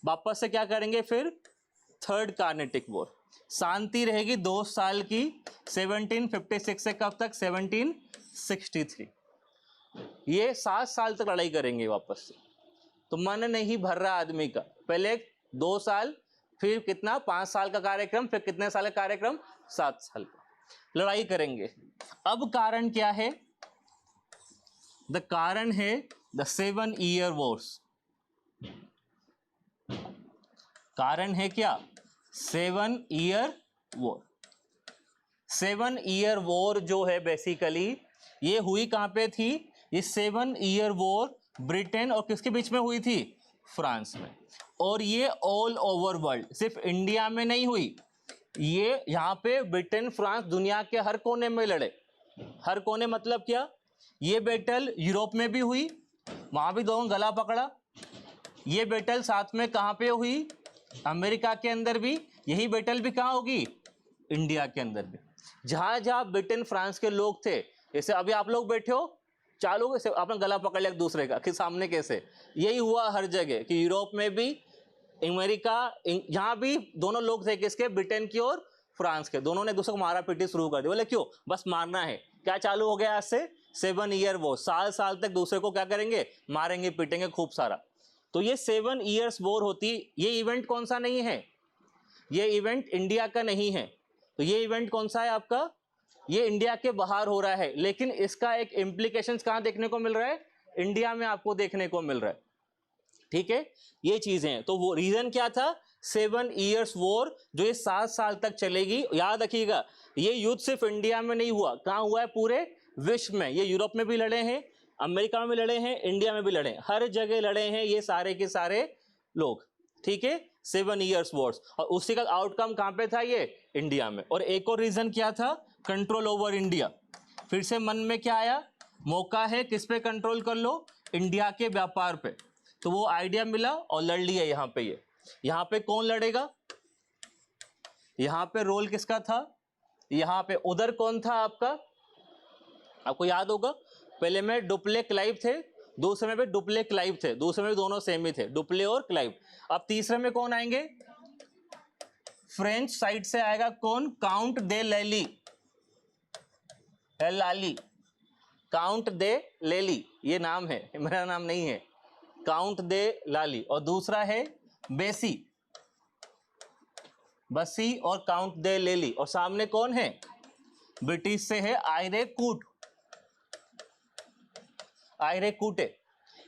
वापस से क्या करेंगे फिर? Third Carnatic war. शांति रहेगी 2 साल की, 1756 से कब तक? 1763। ये 7 साल तक लड़ाई करेंगे वापस से। तो मन नहीं भर रहा आदमी का। पहले 2 साल, फिर कितना? 5 साल का कार्यक्रम, फिर कितने साल का कार्यक्रम? 7 साल का लड़ाई करेंगे। अब कारण क्या है? द कारण है द 7 ईयर वॉर्स। कारण है क्या? 7 ईयर वॉर। 7 ईयर वॉर जो है बेसिकली ये हुई कहां पे थी? ये 7 ईयर वॉर ब्रिटेन और किसके बीच में हुई थी? फ्रांस में। और ये ऑल ओवर वर्ल्ड, सिर्फ इंडिया में नहीं हुई। ये यहाँ पे ब्रिटेन फ्रांस दुनिया के हर कोने में लड़े। हर कोने मतलब क्या? ये बैटल यूरोप में भी हुई, वहां भी दोनों गला पकड़ा। ये बैटल साथ में कहां पे हुई? अमेरिका के अंदर भी। यही बैटल भी कहां होगी? इंडिया के अंदर भी। जहां जहां ब्रिटेन फ्रांस के लोग थे, जैसे अभी आप लोग बैठे हो, चालू अपना गला पकड़ लिया एक दूसरे का कि सामने कैसे। यही हुआ हर जगह कि यूरोप में भी, अमेरिका, जहां भी दोनों लोग थे किसके? ब्रिटेन की और फ्रांस के। दोनों ने दूसरे को मारा पीटी शुरू कर दी। बोले क्यों? बस मारना है। क्या चालू हो गया आज से? 7 ईयर वॉर। साल साल तक दूसरे को क्या करेंगे? मारेंगे पीटेंगे खूब सारा। तो ये 7 ईयर्स वॉर होती। ये इवेंट कौन सा नहीं है? ये इवेंट इंडिया का नहीं है। तो ये इवेंट कौन सा है आपका? ये इंडिया के बाहर हो रहा है, लेकिन इसका एक इम्प्लीकेशंस कहां देखने को मिल रहा है? इंडिया में आपको देखने को मिल रहा है। ठीक है, ये चीजें हैं। तो वो रीजन क्या था? 7 ईयर्स वॉर, जो ये 7 साल तक चलेगी। याद रखिएगा, ये युद्ध सिर्फ इंडिया में नहीं हुआ, कहां हुआ है? पूरे विश्व में। ये यूरोप में भी लड़े हैं, अमेरिका में भी लड़े हैं, इंडिया में भी लड़े हैं, हर जगह लड़े हैं ये सारे के सारे लोग। ठीक है, 7 ईयर्स वॉर्स। और उसी का आउटकम कहां पे था? ये इंडिया में। और एक और रीजन क्या था? Control over India. फिर से मन में क्या आया? मौका है किस पे कंट्रोल कर लो? इंडिया के व्यापार पे। तो वो आइडिया मिला और लड़ लिया यहां पे। ये यहां पे कौन लड़ेगा? यहां पे रोल किसका था? यहां पे उधर कौन था आपका? आपको याद होगा, पहले में डुप्ले क्लाइव थे, दूसरे में भी डुप्ले क्लाइव थे, दूसरे में भी दोनों सेम ही थे, डुप्ले और क्लाइव। अब तीसरे में कौन आएंगे? फ्रेंच साइड से आएगा कौन? काउंट दे लेली, लाली। काउंट दे लेली ये नाम है, मेरा नाम नहीं है। काउंट दे लाली। और दूसरा है बेसी, बसी और काउंट दे लेली। और सामने कौन है? ब्रिटिश से है आयरे कूट, आयरे कूटे।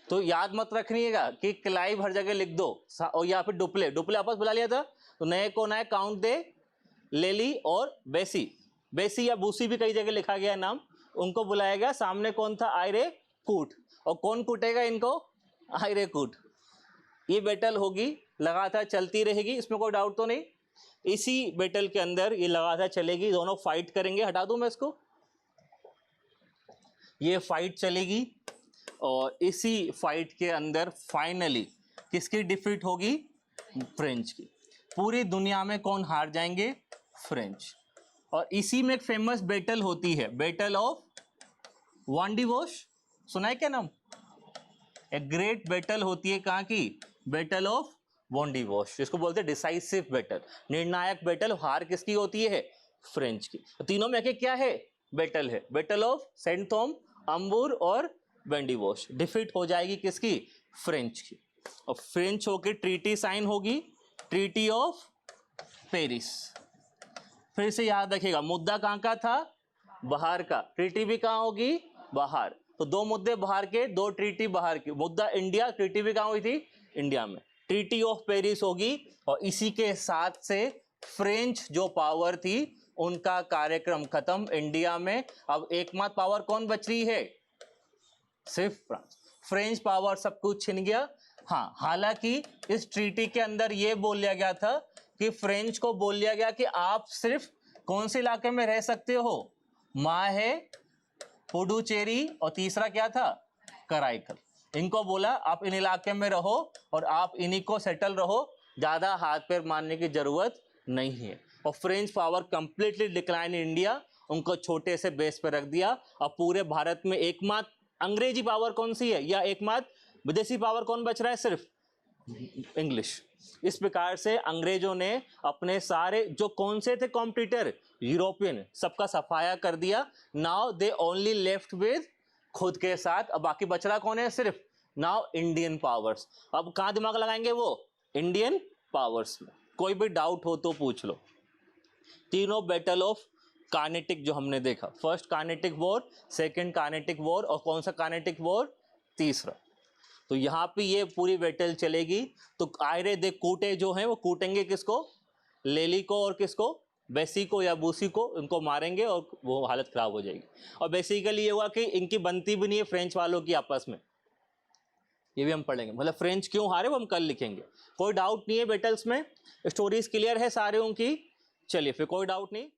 तो याद मत रखिएगा कि क्लाइव हर जगह लिख दो, और यहाँ पे डुप्ले, डुप्ले आपस बुला लिया था। तो नए कौन आए? काउंट दे लेली और बेसी। बेसी या बूसी भी कई जगह लिखा गया नाम, उनको बुलाया गया। सामने कौन था? आयरे कूट। और कौन कूटेगा इनको? आयरे कूट। ये बैटल होगी, लगातार चलती रहेगी, इसमें कोई डाउट तो नहीं। इसी बैटल के अंदर ये लगातार चलेगी, दोनों फाइट करेंगे। हटा दूं मैं इसको, ये फाइट चलेगी। और इसी फाइट के अंदर फाइनली किसकी डिफीट होगी? फ्रेंच की। पूरी दुनिया में कौन हार जाएंगे? फ्रेंच। और इसी में एक फेमस बैटल होती है, बैटल ऑफ वांडीवोश। सुना है क्या नाम? एक ग्रेट बैटल होती है, कहां की? बैटल ऑफ वांडीवोश, जिसको बोलते हैं डिसाइसिव बैटल, निर्णायक बैटल। हार किसकी होती है? फ्रेंच की। तो तीनों में क्या है? बैटल है। बैटल ऑफ सेंट थॉम, अम्बूर और वांडीवोश। डिफीट हो जाएगी किसकी? फ्रेंच की। और फ्रेंच होकर ट्रीटी साइन होगी, ट्रीटी ऑफ पेरिस। फिर से याद रखिएगा, मुद्दा कहां का था? बाहर का। ट्रीटी भी कहां होगी? बाहर। तो 2 मुद्दे बाहर के, 2 ट्रीटी बाहर के। मुद्दा इंडिया, ट्रीटी भी कहाँ हुई थी? इंडिया में। ट्रीटी ऑफ पेरिस होगी और इसी के साथ से फ्रेंच जो पावर थी उनका कार्यक्रम खत्म इंडिया में। अब एकमात्र पावर कौन बच रही है? सिर्फ फ्रांस। फ्रेंच पावर सब कुछ छिन गया। हाँ, हालांकि इस ट्रीटी के अंदर यह बोल लिया गया था कि फ्रेंच को बोल लिया गया कि आप सिर्फ कौन से इलाके में रह सकते हो? माहे, पुडुचेरी और तीसरा क्या था? कराईकल। इनको बोला आप इन इलाके में रहो और आप इन्हीं को सेटल रहो, ज्यादा हाथ पैर मारने की जरूरत नहीं है। और French power completely decline in India, उनको छोटे से बेस पे रख दिया। अब पूरे भारत में एकमात्र अंग्रेजी पावर कौन सी है या एकमात्र विदेशी पावर कौन बच रहा है? सिर्फ इंग्लिश। इस प्रकार से अंग्रेजों ने अपने सारे जो कौन से थे कॉम्पिटिटर यूरोपियन, सबका सफाया कर दिया। Now they only left with खुद के साथ। अब बाकी बच रहा कौन है? सिर्फ नाउ इंडियन पावर्स। अब कहाँ दिमाग लगाएंगे वो? इंडियन पावर्स में। कोई भी डाउट हो तो पूछ लो। तीनों बैटल ऑफ कार्नेटिक जो हमने देखा, first Carnatic war, second Carnatic war और कौन सा कार्नेटिक वॉर? तीसरा। तो यहाँ पे ये पूरी बैटल चलेगी। तो आयरे दे कूटे जो हैं वो कूटेंगे किसको? लेली को और किसको? बेसी को या बूसी को। इनको मारेंगे और वो हालत खराब हो जाएगी। और बेसिकली ये हुआ कि इनकी बनती भी नहीं है फ्रेंच वालों की आपस में, ये भी हम पढ़ेंगे। मतलब फ्रेंच क्यों हारे वो हम कल लिखेंगे। कोई डाउट नहीं है बैटल्स में? स्टोरीज क्लियर है सारे उनकी? चलिए फिर, कोई डाउट नहीं।